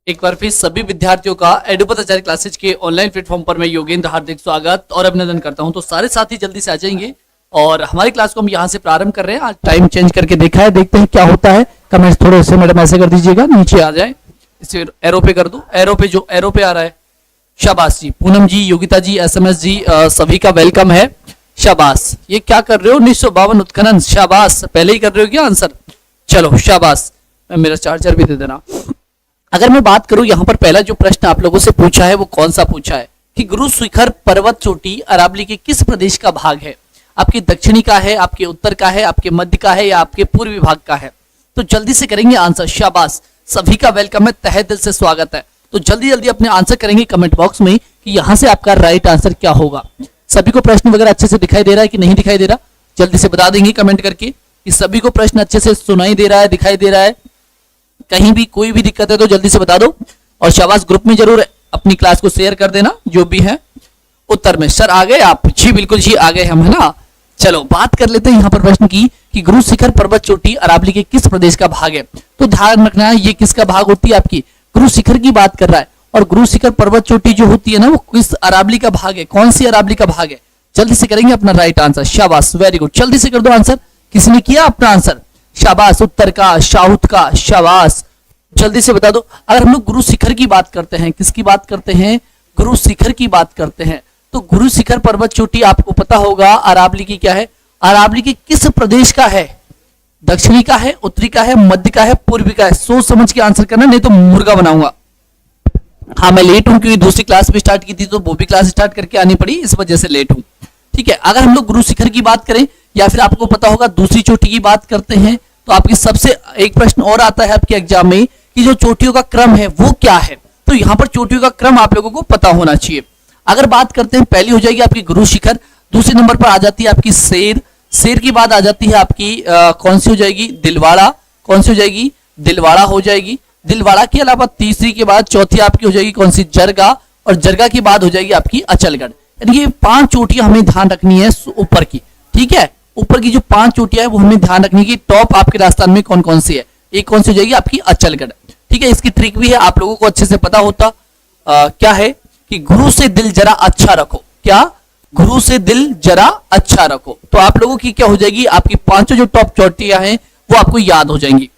एक बार फिर सभी विद्यार्थियों का एडुपताचार्य क्लासेज के ऑनलाइन प्लेटफॉर्म पर मैं योगेंद्र हार्दिक स्वागत और अभिनंदन करता हूं। तो सारे साथी जल्दी से आ जाएंगे और हमारी क्लास को हम यहां से प्रारंभ कर रहे हैं। आज टाइम चेंज करके देखा है, देखते हैं क्या होता है। कमेंट्स थोड़े से मैडम ऐसे कर दीजिएगा, नीचे आ जाए, इसे एरो पे कर दो, एरो पे आ रहा है। शाबाश जी, पूनम जी, योगिता जी, SMS जी, सभी का वेलकम है। शाबाश, ये क्या कर रहे हो? 1952 उत्खनन, शाबाश, पहले ही कर रहे हो क्या आंसर? चलो शाबाश, मेरा चार्जर भी दे देना। अगर मैं बात करूं यहाँ पर पहला जो प्रश्न आप लोगों से पूछा है वो कौन सा पूछा है कि गुरु शिखर पर्वत चोटी अरावली के किस प्रदेश का भाग है? आपके दक्षिणी का है, आपके उत्तर का है, आपके मध्य का है या आपके पूर्वी भाग का है? तो जल्दी से करेंगे आंसर। शाबाश, सभी का वेलकम है, तहे दिल से स्वागत है। तो जल्दी जल्दी अपने आंसर करेंगे कमेंट बॉक्स में कि यहाँ से आपका राइट आंसर क्या होगा। सभी को प्रश्न वगैरह अच्छे से दिखाई दे रहा है कि नहीं दिखाई दे रहा? जल्दी से बता देंगे कमेंट करके कि सभी को प्रश्न अच्छे से सुनाई दे रहा है, दिखाई दे रहा है। कहीं भी कोई भी दिक्कत है तो जल्दी से बता दो और शाबाश, ग्रुप में जरूर अपनी क्लास को शेयर कर देना जो भी है। उत्तर में सर आ गए आप? जी बिल्कुल जी, आ गए हम, है ना। चलो बात कर लेते हैं यहाँ पर प्रश्न की कि गुरु शिखर पर्वत चोटी अरावली के किस प्रदेश का भाग है। तो ध्यान रखना है, ये किसका भाग होती है? आपकी गुरु शिखर की बात कर रहा है और गुरु शिखर पर्वत चोटी जो होती है ना वो किस अरावली का भाग है? कौन सी अरावली का भाग है? जल्दी से करेंगे अपना राइट आंसर। शाबाश, वेरी गुड, जल्दी से कर दो आंसर। किसी ने किया अपना आंसर? शाबाश, उत्तर का, साउथ का, शाबाश, जल्दी से बता दो। अगर हम लोग गुरु शिखर की बात करते हैं, किसकी बात करते हैं? गुरु शिखर की बात करते हैं। तो गुरु शिखर पर्वत चोटी आपको पता होगा अरावली की क्या है? अरावली के किस प्रदेश का है? दक्षिणी का है, उत्तरी का है, मध्य का है, पूर्वी का है? सोच समझ के आंसर करना, नहीं तो मुर्गा बनाऊंगा। हाँ, मैं लेट हूं क्योंकि दूसरी क्लास भी स्टार्ट की थी तो वो भी क्लास स्टार्ट करके आनी पड़ी, इस वजह से लेट हूं। ठीक है, अगर हम लोग गुरु शिखर की बात करें या फिर आपको पता होगा दूसरी चोटी की बात करते हैं तो आपकी सबसे एक प्रश्न और आता है आपके एग्जाम में कि जो चोटियों का क्रम है वो क्या है। तो यहाँ पर चोटियों का क्रम आप लोगों को पता होना चाहिए। अगर बात करते हैं, पहली हो जाएगी आपकी गुरु शिखर, दूसरे नंबर पर आ जाती है आपकी शेर, शेर की बात आ जाती है आपकी कौन सी हो जाएगी? दिलवाड़ा, कौन सी हो जाएगी? दिलवाड़ा हो जाएगी। दिलवाड़ा के अलावा तीसरी के बाद चौथी आपकी हो जाएगी कौन सी? जरगा, और जरगा की बात हो जाएगी आपकी अचलगढ़। यानी ये 5 चोटियां हमें ध्यान रखनी है ऊपर की। ठीक है, ऊपर की जो 5 चोटियां है वो हमें ध्यान रखनी है। टॉप आपके राजस्थान में कौन कौन सी है? एक कौन सी हो जाएगी? आपकी अचलगढ़। ठीक है, इसकी ट्रिक भी है, आप लोगों को अच्छे से पता होता क्या है कि गुरु से दिल जरा अच्छा रखो। क्या? गुरु से दिल जरा अच्छा रखो। तो आप लोगों की क्या हो जाएगी? आपकी 5 जो टॉप चोटियां हैं वो आपको याद हो जाएंगी।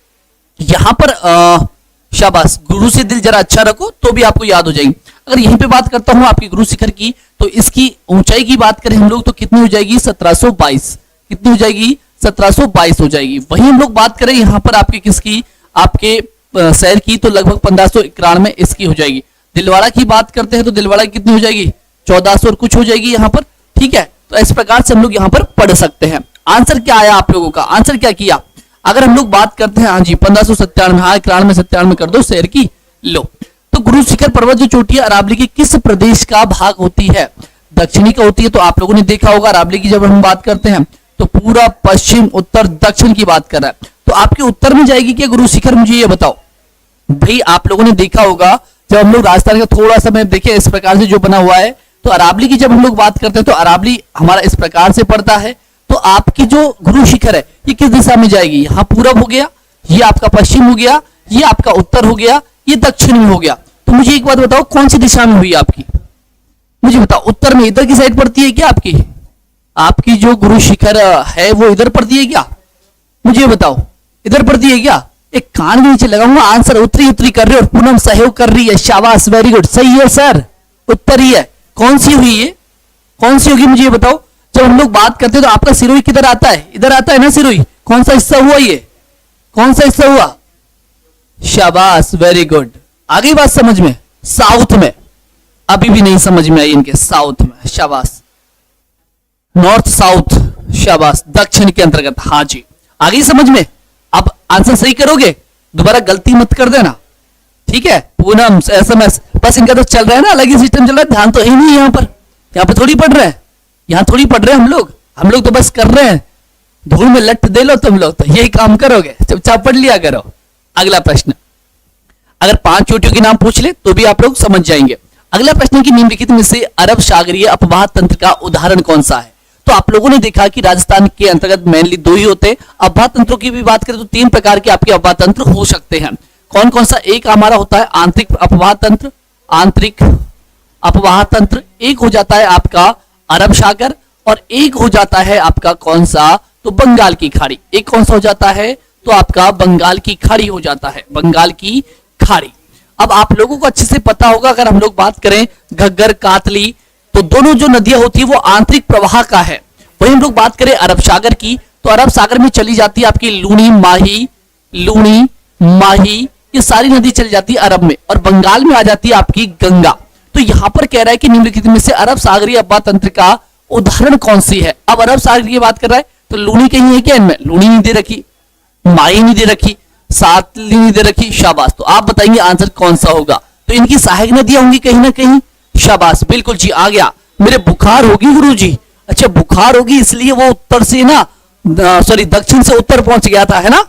यहां पर शाबाश, गुरु से दिल जरा अच्छा रखो तो भी आपको याद हो जाएगी। अगर यहीं पे बात करता हूं आपकी गुरु शिखर की तो इसकी ऊंचाई की बात करें हम लोग तो कितनी हो जाएगी? 1722। कितनी हो जाएगी? 1722 हो जाएगी। वहीं हम लोग बात करें यहाँ पर आपके किसकी? आपके शहर की, तो लगभग 1591 इसकी हो जाएगी। दिलवाड़ा की बात करते हैं तो दिलवाड़ा की कितनी हो जाएगी? 1400 और कुछ हो जाएगी यहाँ पर। ठीक है, तो इस प्रकार से हम लोग यहाँ पर पढ़ सकते हैं। आंसर क्या आया आप लोगों का? आंसर क्या किया? अगर हम लोग बात करते हैं, हाँ जी 1597, हाँ 91 कर दो शहर की। लो, तो गुरु शिखर पर्वत जो चोटी अरावली के किस प्रदेश का भाग होती है? दक्षिणी का होती है। तो आप लोगों ने देखा होगा अरावली की जब हम बात करते हैं तो पूरा पश्चिम, उत्तर, दक्षिण की बात कर रहा है। तो आपके उत्तर में जाएगी क्या गुरु शिखर? मुझे ये बताओ भाई। आप लोगों ने देखा होगा जब हम लोग राजस्थान का थोड़ा सा मैं देखिए इस प्रकार से जो बना हुआ है, तो अरावली की जब हम लोग बात करते हैं तो अरावली हमारा इस प्रकार से पड़ता है। तो आपकी जो गुरु शिखर है ये किस दिशा में जाएगी? यहाँ पूरब हो गया, ये आपका पश्चिम हो गया, ये आपका उत्तर हो गया, ये दक्षिण में हो गया। तो मुझे एक बात बताओ, कौन सी दिशा में हुई आपकी? मुझे बताओ, उत्तर में इधर की साइड पड़ती है क्या आपकी? आपकी जो गुरु शिखर है वो इधर पड़ती है क्या? मुझे बताओ, इधर पड़ती है क्या? एक कान के नीचे लगाऊंगा, आंसर उत्तरी उत्तरी कर रहे हो और पूनम सहयोग कर रही है। शाबाश, वेरी गुड, सही है सर, उत्तर ही है। कौन सी हुई ये? कौन सी होगी मुझे ये बताओ। जब हम लोग बात करते हैं तो आपका सिरोही किधर आता है? इधर आता है ना सिरोही। कौन सा हिस्सा हुआ ये? कौन सा हिस्सा हुआ? शाबाश, वेरी गुड, आ गई बात समझ में? साउथ में। अभी भी नहीं समझ में आई इनके, साउथ में। शाबाश, नॉर्थ साउथ, शाबाश, दक्षिण के अंतर्गत। हाँ जी, आ गई समझ में। अब आंसर सही करोगे, दोबारा गलती मत कर देना। ठीक है, पूनम, SMS, बस इनका तो चल रहा है ना, अलग ही सिस्टम चल रहा है, ध्यान तो है नहीं यहाँ पर। यहाँ पे थोड़ी पढ़ रहे हैं, यहाँ थोड़ी पढ़ रहे हैं हम लोग तो बस कर रहे हैं। धूल में लट दे लो तुम लोग, तो यही काम करोगे, चुपचाप पढ़ लिया करो। अगला प्रश्न, अगर 5 चोटियों के नाम पूछ ले तो भी आप लोग समझ जाएंगे। अगला प्रश्न की निम्नलिखित में से अरब सागरीय अपवाह तंत्र का उदाहरण कौन सा है? तो आप लोगों ने देखा कि राजस्थान के अंतर्गत मेनली 2 ही होते हैं। अपवाह तंत्रों की भी बात करें तो 3 प्रकार के आपके अपवाह तंत्र हो सकते हैं। कौन कौन सा? एक हमारा होता है आंतरिक अपवाह तंत्र, आंतरिक अपवाह तंत्र, एक हो जाता है आपका अरब सागर, और एक हो जाता है आपका कौन सा? तो बंगाल की खाड़ी। एक कौन सा हो जाता है? तो आपका बंगाल की खाड़ी हो जाता है, बंगाल की खाड़ी। अब आप लोगों को अच्छे से पता होगा, अगर हम लोग बात करें घग्गर कातली, तो दोनों जो नदियां होती है वो आंतरिक प्रवाह का है। वहीं हम लोग बात करें अरब सागर की, तो अरब सागर में चली जाती है आपकी लूनी, माही, लूनी, माही, ये सारी नदी चली जाती है अरब में, और बंगाल में आ जाती है आपकी गंगा। तो यहां पर कह रहा है कि निम्नलिखित में से अरब सागरीय अपवाह तंत्र का उदाहरण कौन सी है? अब अरब सागर की बात कर रहा है, तो लूनी कहीं है क्या इनमें? लूनी नहीं दे रखी, माही नहीं दे रखी, सातली नहीं दे रखी, शाबाश। तो आप बताएंगे आंसर कौन सा होगा? तो इनकी सहायक नदियां होंगी कहीं ना कहीं, शाबाश, बिल्कुल जी, आ गया। मेरे बुखार होगी गुरुजी, अच्छा बुखार होगी इसलिए वो उत्तर से ना, सॉरी दक्षिण से उत्तर पहुंच गया था, है ना,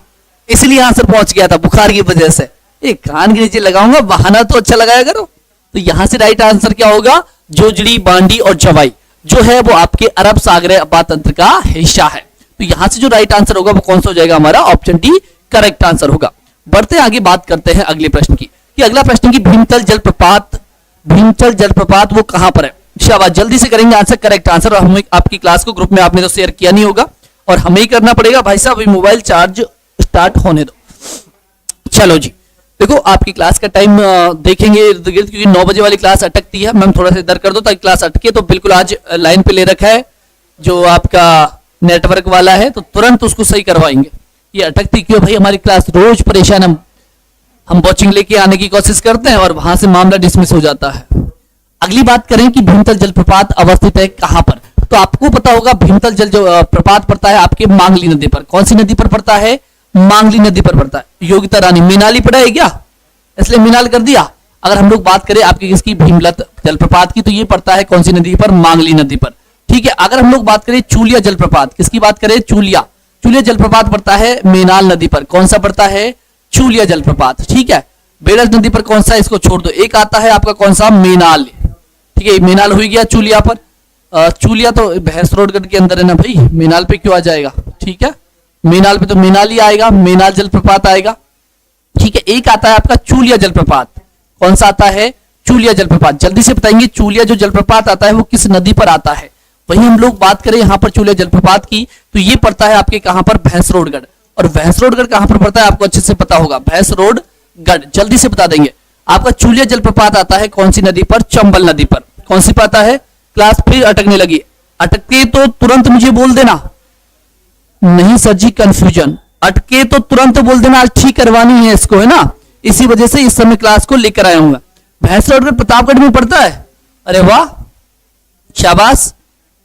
इसलिए आंसर पहुंच गया था बुखार की वजह से। एक कान के नीचे लगाऊंगा, बहाना तो अच्छा लगाया करो। तो यहां से राइट आंसर क्या होगा? जोजड़ी, बांडी और जवाई जो है वो आपके अरब सागरीय अपवाह तंत्र का हिस्सा है। तो यहां से जो राइट आंसर होगा वो कौन सा हो जाएगा? हमारा ऑप्शन डी करेक्ट आंसर होगा। बढ़ते आगे बात करते हैं अगले प्रश्न की, कि अगला प्रश्न की भीमतल जलप्रपात, भीमतल जलप्रपात वो कहां पर है? शाबाश, जल्दी से करेंगे आंसर, करेक्ट आंसर। और हम आपकी क्लास को ग्रुप में आपने तो शेयर किया नहीं होगा, और हमें ही करना पड़ेगा भाई साहब, अभी मोबाइल चार्ज स्टार्ट होने दो। चलो जी, देखो आपकी क्लास का टाइम देखेंगे इर्द गिर्द, क्योंकि 9 बजे वाली क्लास अटकती है। मैम थोड़ा सा इधर कर दो ताकि क्लास अटके। तो बिल्कुल आज लाइन पे ले रखा है जो आपका नेटवर्क वाला है, तो तुरंत उसको सही करवाएंगे। ये अटकती क्यों भाई? हमारी क्लास रोज परेशान, हम वॉचिंग लेके आने की कोशिश करते हैं और वहां से मामला डिसमिस हो जाता है। अगली बात करें कि भीमतल जलप्रपात अवस्थित है कहां पर, तो आपको पता होगा भीमतल जल जो प्रपात पड़ता है आपके मांगली नदी पर। कौन सी नदी पर पड़ता है? मांगली नदी पर पड़ता है। योगिता रानी, मीनाली पड़ा है क्या? इसलिए मीनाल कर दिया। अगर हम लोग बात करें आपकी किसकी, भीमलत जलप्रपात की, तो ये पड़ता है कौन सी नदी पर? मांगली नदी पर, ठीक है। अगर हम लोग बात करें चूलिया जलप्रपात, किसकी बात करें? चूलिया, चूलिया जलप्रपात पड़ता है मेनाल नदी पर। कौन सा पड़ता है? चूलिया जलप्रपात, ठीक है। बेड़ज नदी पर कौन सा? इसको छोड़ दो, एक आता है आपका कौन सा? मेनाल, ठीक है। मेनाल हो गया चूलिया पर। चूलिया तो भैंसरोडगढ़ के अंदर है ना भाई, मेनाल पे क्यों आ जाएगा? ठीक है, मेनाल पे तो मेनाल ही आएगा, मेनाल जलप्रपात आएगा, ठीक है। एक आता है आपका चूलिया जलप्रपात, कौन सा आता है? चूलिया जलप्रपात। जल्दी से बताएंगे चूलिया जो जलप्रपात आता है वो किस नदी पर आता है? वहीं हम लोग बात करें यहाँ पर चूलिया जलप्रपात की, तो ये पड़ता है आपके कहां पर? भैंसरोडगढ़। और भैंसरोडगढ़ कहां पर पड़ता है? आपको अच्छे से पता होगा, भैंसरोडगढ़। जल्दी से बता देंगे। आपका चूलिया जलप्रपात आता है कौन सी नदी पर? चंबल नदी पर। कौन सी पर आता है? क्लास फिर अटकने लगी, अटके तो तुरंत मुझे बोल देना। नहीं सर जी, कंफ्यूजन, अटके तो तुरंत बोल देना, आज ठीक करवानी है इसको, है ना, इसी वजह से इस समय क्लास को लेकर आया हूँ। भैंसरोडगढ़ प्रतापगढ़ में पड़ता है। अरे वाह, शाबाश,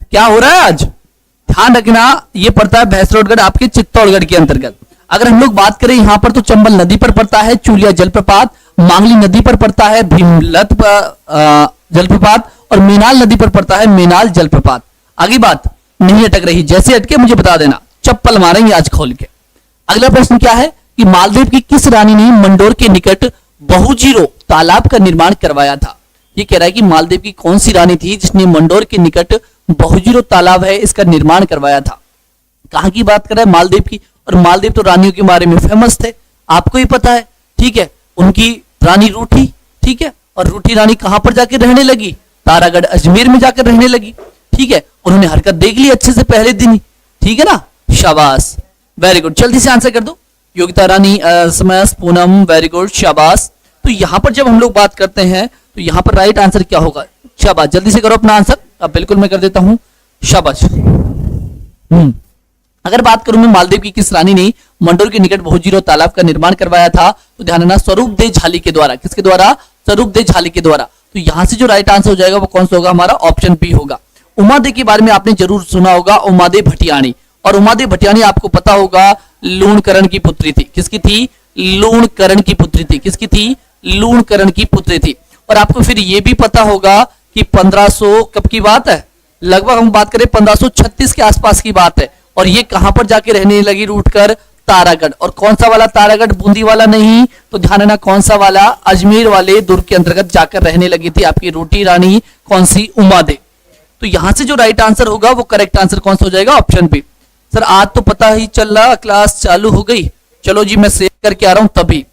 क्या हो रहा है आज? ध्यान रखना, ये पड़ता है भैंसरोडगढ़ आपके चित्तौड़गढ़ के अंतर्गत। अगर हम लोग बात करें यहां पर, तो चंबल नदी पर पड़ता है चूलिया जलप्रपात, मांगली नदी पर पड़ता है भीमलत जलप्रपात, और मेनाल नदी पर पड़ता है मेनाल जलप्रपात। आगे बात नहीं अटक रही, जैसे अटके मुझे बता देना, चप्पल मारेंगे आज खोल के। अगला प्रश्न क्या है कि मालदीव की किस रानी ने मंडोर के निकट बहुजीरो तालाब का निर्माण करवाया था? ये कह रहा है कि मालदीव की कौन सी रानी थी जिसने मंडोर के निकट बहुजीरो तालाब है इसका निर्माण करवाया था? कहां की बात कर रहा है? मालदीव की। और मालदीव तो रानियों के बारे में फेमस थे, आपको ही पता है, ठीक है। उनकी रानी रूठी, ठीक है, और रूठी रानी कहां पर जाकर रहने लगी? तारागढ़ अजमेर में जाकर रहने लगी, ठीक है। उन्होंने हरकत देख ली अच्छे से पहले दिन ही, ठीक है ना, शाबाश, वेरी गुड। जल्दी से आंसर कर दो। योगिता रानी, समस, पूनम, वेरी गुड, शाबाश। तो यहां पर जब हम लोग बात करते हैं तो यहां पर राइट आंसर क्या होगा? शाबाश, जल्दी से करो अपना आंसर। अब बिल्कुल मैं कर देता हूं, शाबाश। अगर बात करूं मैं मालदीव की किस रानी ने मंडोर के निकट बहुजीरो तालाब का निर्माण करवाया था, तो ध्यान रखना स्वरूप दे झाली के द्वारा। किसके द्वारा? स्वरूप दे झाली के द्वारा। तो यहां से जो राइट आंसर हो जाएगा वो कौन सा होगा? हमारा ऑप्शन बी होगा। उमादे के बारे में आपने जरूर सुना होगा, उमादे भटियाणी। और उमादे भटियाणी आपको पता होगा लूणकरण की पुत्री थी। किसकी थी? लूणकरण की पुत्री थी। किसकी थी? लूणकरण की पुत्री थी। और आपको फिर ये भी पता होगा कि 1500 कब की बात है? लगभग हम बात करें 1536 के आसपास की बात है। और ये कहां पर जाके रहने लगी रूठकर? तारागढ़। और कौन सा वाला तारागढ़? बूंदी वाला नहीं, तो ध्यान रखना कौन सा वाला? अजमेर वाले दुर्ग के अंतर्गत जाकर रहने लगी थी आपकी रूठी रानी, कौन सी? उमादे। तो यहां से जो राइट आंसर होगा वो करेक्ट आंसर कौन सा हो जाएगा? Option B. सर आज तो पता ही चल रहा क्लास चालू हो गई, चलो जी मैं सेव करके आ रहा हूं तभी।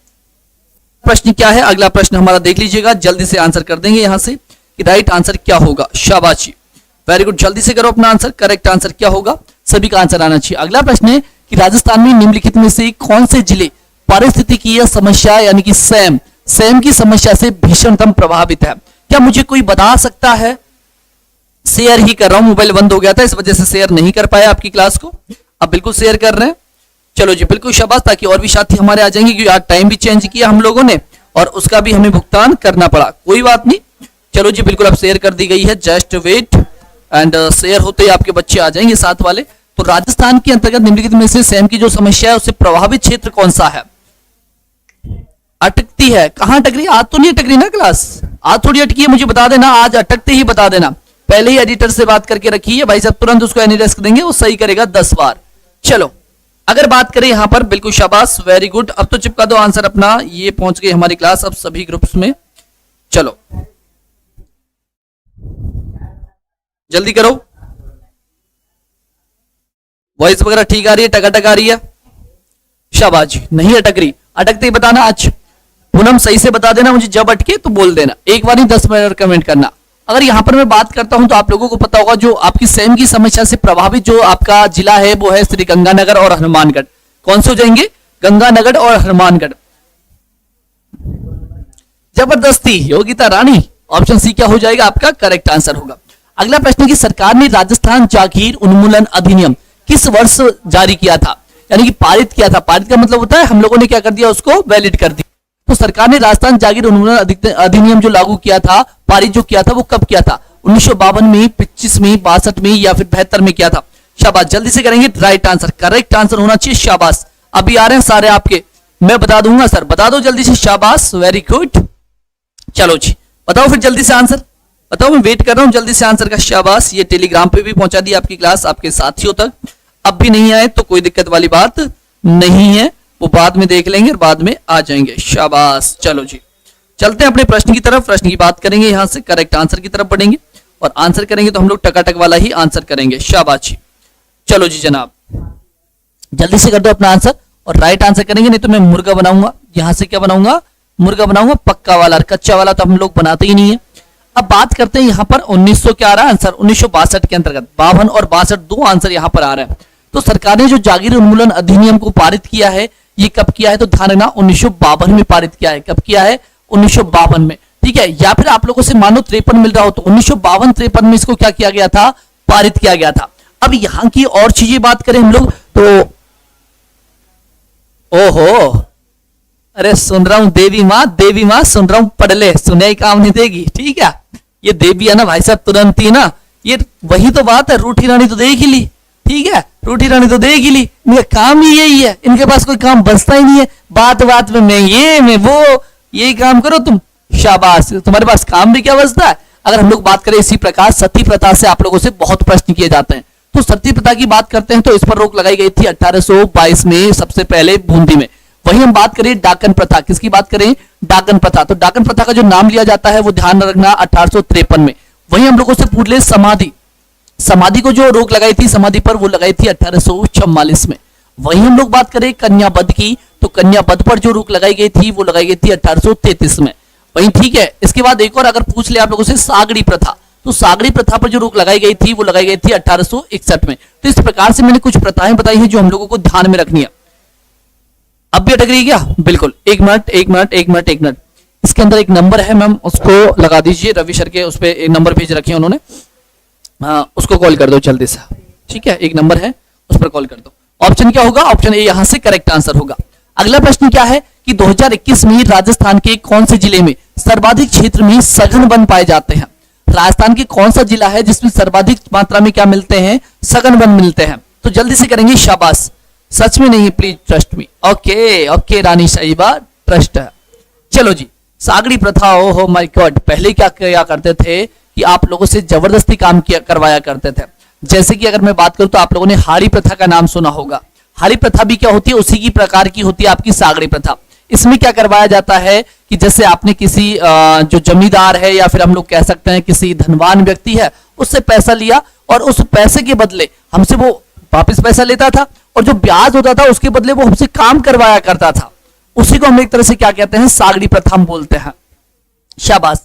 प्रश्न क्या है, अगला प्रश्न हमारा देख लीजिएगा, जल्दी से आंसर कर देंगे यहां से कि राइट आंसर क्या होगा। शाबाशी, वेरी गुड, जल्दी से करो अपना आंसर। करेक्ट आंसर क्या होगा, सभी का आंसर आना चाहिए। अगला प्रश्न है कि राजस्थान में निम्नलिखित में से कौन से जिले पारिस्थितिकीय समस्या यानी कि सैम की समस्या से भीषणतम प्रभावित है। क्या मुझे कोई बता सकता है? शेयर ही कर रहा हूं, मोबाइल बंद हो गया था इस वजह से शेयर नहीं कर पाया आपकी क्लास को, अब बिल्कुल शेयर कर रहे हैं। चलो जी, बिल्कुल शाबाश, ताकि और भी साथी हमारे आ जाएंगे, क्योंकि आज टाइम भी चेंज किया हम लोगों ने और उसका भी हमें भुगतान करना पड़ा, कोई बात नहीं। चलो जी, बिल्कुल अब शेयर कर दी गई है, जस्ट वेट एंड शेयर होते ही आपके बच्चे आ जाएंगे साथ वाले। तो राजस्थान के अंतर्गत निम्नलिखित में से सैम की जो समस्या है उससे प्रभावित क्षेत्र कौन सा है? अटकती है, कहां अटक रही है? आज तो नहीं अटक रही ना क्लास, आज थोड़ी अटकी है, मुझे बता देना, आज अटकते ही बता देना। पहले ही एडिटर से बात करके रखी है भाई साहब, तुरंत उसको एनीडेस्क देंगे, वो सही करेगा 10 बार। चलो अगर बात करें यहां पर, बिल्कुल शाबाश, वेरी गुड, अब तो चिपका दो आंसर अपना, ये पहुंच गई हमारी क्लास अब सभी ग्रुप्स में। चलो जल्दी करो, वॉइस वगैरह ठीक आ रही है, टकाटक आ रही है? शाबाश जी, नहीं अटक रही, अटकते ही बताना। आज पूनम सही से बता देना मुझे, जब अटके तो बोल देना, एक बार नहीं 10 बार कमेंट करना। अगर यहां पर मैं बात करता हूं तो आप लोगों को पता होगा जो आपकी सैम की समस्या से प्रभावित जो आपका जिला है वो है श्री गंगानगर और हनुमानगढ़। कौन से हो जाएंगे? गंगानगर और हनुमानगढ़। जबरदस्ती, योगिता रानी, ऑप्शन सी क्या हो जाएगा आपका करेक्ट आंसर होगा। अगला प्रश्न की सरकार ने राजस्थान जागीर उन्मूलन अधिनियम किस वर्ष जारी किया था, यानी कि पारित किया था? पारित का मतलब होता है हम लोगों ने क्या कर दिया, उसको वैलिड कर दिया। तो सरकार ने राजस्थान जागीर उन्मूलन अधिनियम जो लागू किया था, पारित जो किया था, वो कब किया था? 1952 में, 25 में, 62 में या फिर 72 में किया था? शाबाश, जल्दी से करेंगे, राइट आंसर, करेक्ट आंसर होना चाहिए। शाबाश, अभी आ रहे हैं सारे आपके, मैं बता दूंगा सर, बता दो जल्दी से, शाबाश, वेरी गुड। चलो जी, बताओ फिर जल्दी से आंसर, बताओ, मैं वेट कर रहा हूं जल्दी से आंसर का। शाबाश, ये टेलीग्राम पे भी पहुंचा दी आपकी क्लास आपके साथियों तक, अब भी नहीं आए तो कोई दिक्कत वाली बात नहीं है, वो बाद में देख लेंगे और बाद में आ जाएंगे। शाबाश, चलो जी, चलते हैं अपने प्रश्न की तरफ, प्रश्न की बात करेंगे, यहां से करेक्ट आंसर की तरफ बढ़ेंगे और आंसर करेंगे तो हम लोग टकाटक वाला ही आंसर करेंगे। शाबाश जी, चलो जी जनाब, जल्दी से कर दो अपना आंसर और राइट आंसर करेंगे, नहीं तो मैं मुर्गा बनाऊंगा, यहां से क्या बनाऊंगा, मुर्गा बनाऊंगा पक्का वाला, कच्चा वाला तो हम लोग बनाते ही नहीं है। अब बात करते हैं यहां पर 1900 क्या आ रहा है आंसर, 1962 के अंतर्गत 52 और 62 दो आंसर यहां पर आ रहे हैं। तो सरकार ने जो जागीर उन्मूलन अधिनियम को पारित किया है, ये कब किया है? तो ध्यान रखना, 1952 में पारित किया है। कब किया है? 1952 में, ठीक है। या फिर आप लोगों से मानो 53 मिल रहा हो तो 1952-53 में इसको क्या किया गया था? पारित किया गया था। अब यहां की और चीजें बात करें हम लोग तो, ओहो, अरे सुन रहा हूं देवी माँ सुन रहा हूं, पढ़ ले, सुने काम नहीं देगी, ठीक है। ये देवी है ना भाई साहब, तुरंत ही ना, ये वही तो बात है, रूठी रानी तो देख ही ली, ठीक है, रूठी रानी तो देख ही ली, इनका काम ही यही है, इनके पास कोई काम बचता ही नहीं है, बात बात में मैं ये मैं वो, यही काम करो तुम। शाबाश, तुम्हारे पास काम भी क्या बचता है। अगर हम लोग बात करें इसी प्रकार सती प्रथा से आप लोगों से बहुत प्रश्न किए जाते हैं, तो सती प्रथा की बात करते हैं तो इस पर रोक लगाई गई थी 1822 में, सबसे पहले बूंदी में। वहीं हम बात करें डाकन प्रथा, किसकी बात करें? डाकन प्रथा। तो डाकन प्रथा का जो नाम लिया जाता है वो ध्यान रखना 1853 में। वहीं हम लोगों से पूछ ले समाधि को जो रोक लगाई थी समाधि पर, वो लगाई थी 1844 में। वहीं हम लोग बात करें कन्यावध की, तो कन्यावध पर जो रोक लगाई गई थी वो लगाई गई थी 1833 में। वहीं ठीक है, इसके बाद एक और अगर पूछ ले आप लोगों से सागड़ी प्रथा, तो सागड़ी प्रथा पर जो रोक लगाई गई थी वो लगाई गई थी 1861 में। तो इस प्रकार से मैंने कुछ प्रथाएं बताई हैं जो हम लोगों को ध्यान में रखनी है। अब भी अटक रही है क्या? बिल्कुल, एक मिनट, इसके अंदर एक नंबर है मैम, उसको लगा दीजिए, रवि सर के उस पर एक नंबर भेज रखे हैं उन्होंने, उसको कॉल कर दो जल्दी से, ठीक है, एक नंबर है उस पर कॉल कर दो। ऑप्शन क्या होगा? ऑप्शन ए यहां से करेक्ट आंसर होगा। अगला प्रश्न क्या है कि 2021 में राजस्थान के कौन से जिले में सर्वाधिक क्षेत्र में सघन वन पाए जाते हैं? राजस्थान के कौन सा जिला है जिसमें सर्वाधिक मात्रा में क्या मिलते हैं? सघन वन मिलते हैं। तो जल्दी से करेंगे, शाबाश, सच में नहीं, प्लीज ट्रस्ट मी। ओके रानी साहिबा, ट्रस्ट है। चलो जी, सागड़ी प्रथा, ओहो माय गॉड, पहले क्या किया करते थे कि आप लोगों से जबरदस्ती काम किया करवाया करते थे। जैसे कि अगर मैं बात करूं तो आप लोगों ने हाड़ी प्रथा का नाम सुना होगा। हाड़ी प्रथा भी क्या होती है? उसी की प्रकार की होती है आपकी सागड़ी प्रथा। इसमें क्या करवाया जाता है कि जैसे आपने किसी जो जमींदार है या फिर हम लोग कह सकते हैं किसी धनवान व्यक्ति है, उससे पैसा लिया और उस पैसे के बदले हमसे वो वापस पैसा लेता था और जो ब्याज होता था उसके बदले वो हमसे काम करवाया करता था। उसी को हम एक तरह से क्या कहते हैं, सागड़ी प्रथा हम बोलते हैं। शाबाश।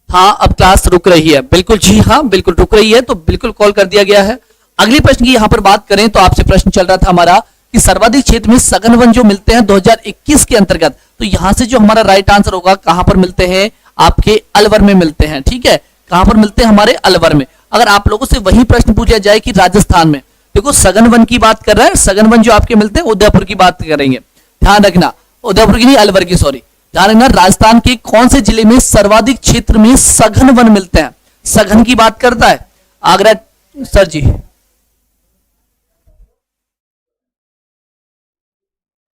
हाँ, अब क्लास रुक रही है, बिल्कुल जी हाँ, बिल्कुल रुक रही है, तो बिल्कुल कॉल कर दिया गया है। अगले प्रश्न की यहां पर बात करें तो आपसे प्रश्न चल रहा था हमारा कि सर्वाधिक क्षेत्र में सघन वन जो मिलते हैं 2021 के अंतर्गत, तो यहां से जो हमारा राइट आंसर होगा, कहां पर मिलते हैं, आपके अलवर में मिलते हैं। ठीक है, कहां पर मिलते हैं, हमारे अलवर में। अगर आप लोगों से वही प्रश्न पूछा जाए कि राजस्थान में, देखो सघन वन की बात कर रहा है, सघन वन जो आपके मिलते हैं उदयपुर की बात करेंगे, ध्यान रखना, उदयपुर की नहीं, अलवर की, सॉरी, ध्यान रखना। राजस्थान के कौन से जिले में सर्वाधिक क्षेत्र में सघन वन मिलते हैं, सघन की बात करता है, आगरा। सर जी,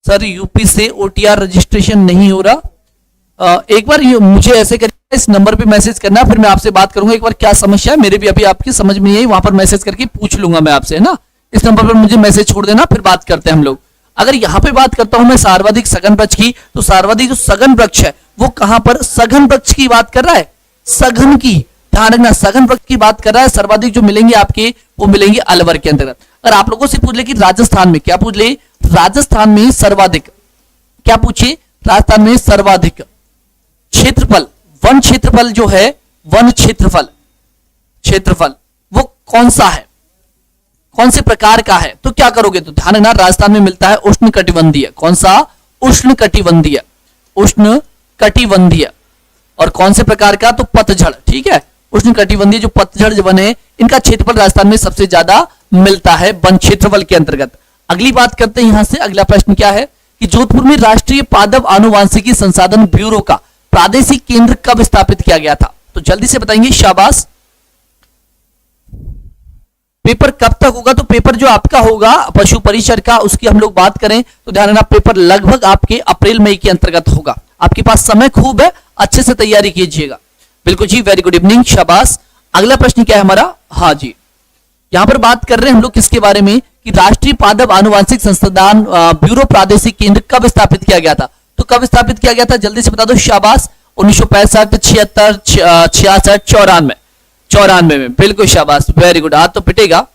सर यूपी से ओटीआर रजिस्ट्रेशन नहीं हो रहा। एक बार मुझे ऐसे करिए, इस नंबर पे मैसेज करना, फिर मैं आपसे बात करूंगा एक बार क्या समस्या है, मेरे भी अभी आपकी समझ में नहीं आई, वहां पर मैसेज करके पूछ लूंगा मैं आपसे, है ना। इस नंबर पर मुझे मैसेज छोड़ देना, फिर बात करते हैं हम लोग। अगर यहां पे बात करता हूं मैं सर्वाधिक सघन वृक्ष की, तो सर्वाधिक जो सघन वृक्ष है वो कहां पर, सघन वृक्ष की बात कर रहा है, सघन की, ध्यान रखना, सघन वृक्ष की बात कर रहा है। सर्वाधिक जो मिलेंगे आपके वो मिलेंगे अलवर के अंतर्गत। अगर आप लोगों से पूछ ले कि राजस्थान में, क्या पूछ ले, राजस्थान में सर्वाधिक, क्या पूछे, राजस्थान में सर्वाधिक क्षेत्रफल, वन क्षेत्रफल जो है, वन क्षेत्रफल, क्षेत्रफल वो कौन सा है, कौन से प्रकार का है, तो क्या करोगे, तो ध्यान रखना, राजस्थान में मिलता है उष्ण कटिबंधीय, कौन सा, उष्ण कटिबंधीय, उष्ण कटिबंधीय, और कौन से प्रकार का, तो पतझड़। ठीक है, उष्ण कटिबंधीय जो पतझड़ वन है, इनका क्षेत्रफल राजस्थान में सबसे ज्यादा मिलता है वन क्षेत्रफल के अंतर्गत। अगली बात करते हैं यहां से, अगला प्रश्न क्या है कि जोधपुर में राष्ट्रीय पादप आनुवांशिकी संसाधन ब्यूरो का प्रादेशिक केंद्र कब स्थापित किया गया था, तो जल्दी से बताएंगे, शाबाश। पेपर कब तक होगा, तो पेपर जो आपका होगा पशु परिसर का, उसकी हम लोग बात करें तो ध्यान रखना, पेपर लगभग आपके अप्रैल मई के अंतर्गत होगा। आपके पास समय खूब है, अच्छे से तैयारी कीजिएगा। बिल्कुल जी, वेरी गुड इवनिंग, शाबाश। अगला प्रश्न क्या है हमारा, हाँ जी, यहां पर बात कर रहे हैं हम लोग किसके बारे में कि राष्ट्रीय पादप आनुवांशिक संस्थान ब्यूरो प्रादेशिक केंद्र कब स्थापित किया गया था, तो कब स्थापित किया गया था, जल्दी से बता दो, शाबाश। 1965, 76, 66, 94, 94 में, बिल्कुल शाबाश, वेरी गुड, आज तो पिटेगा।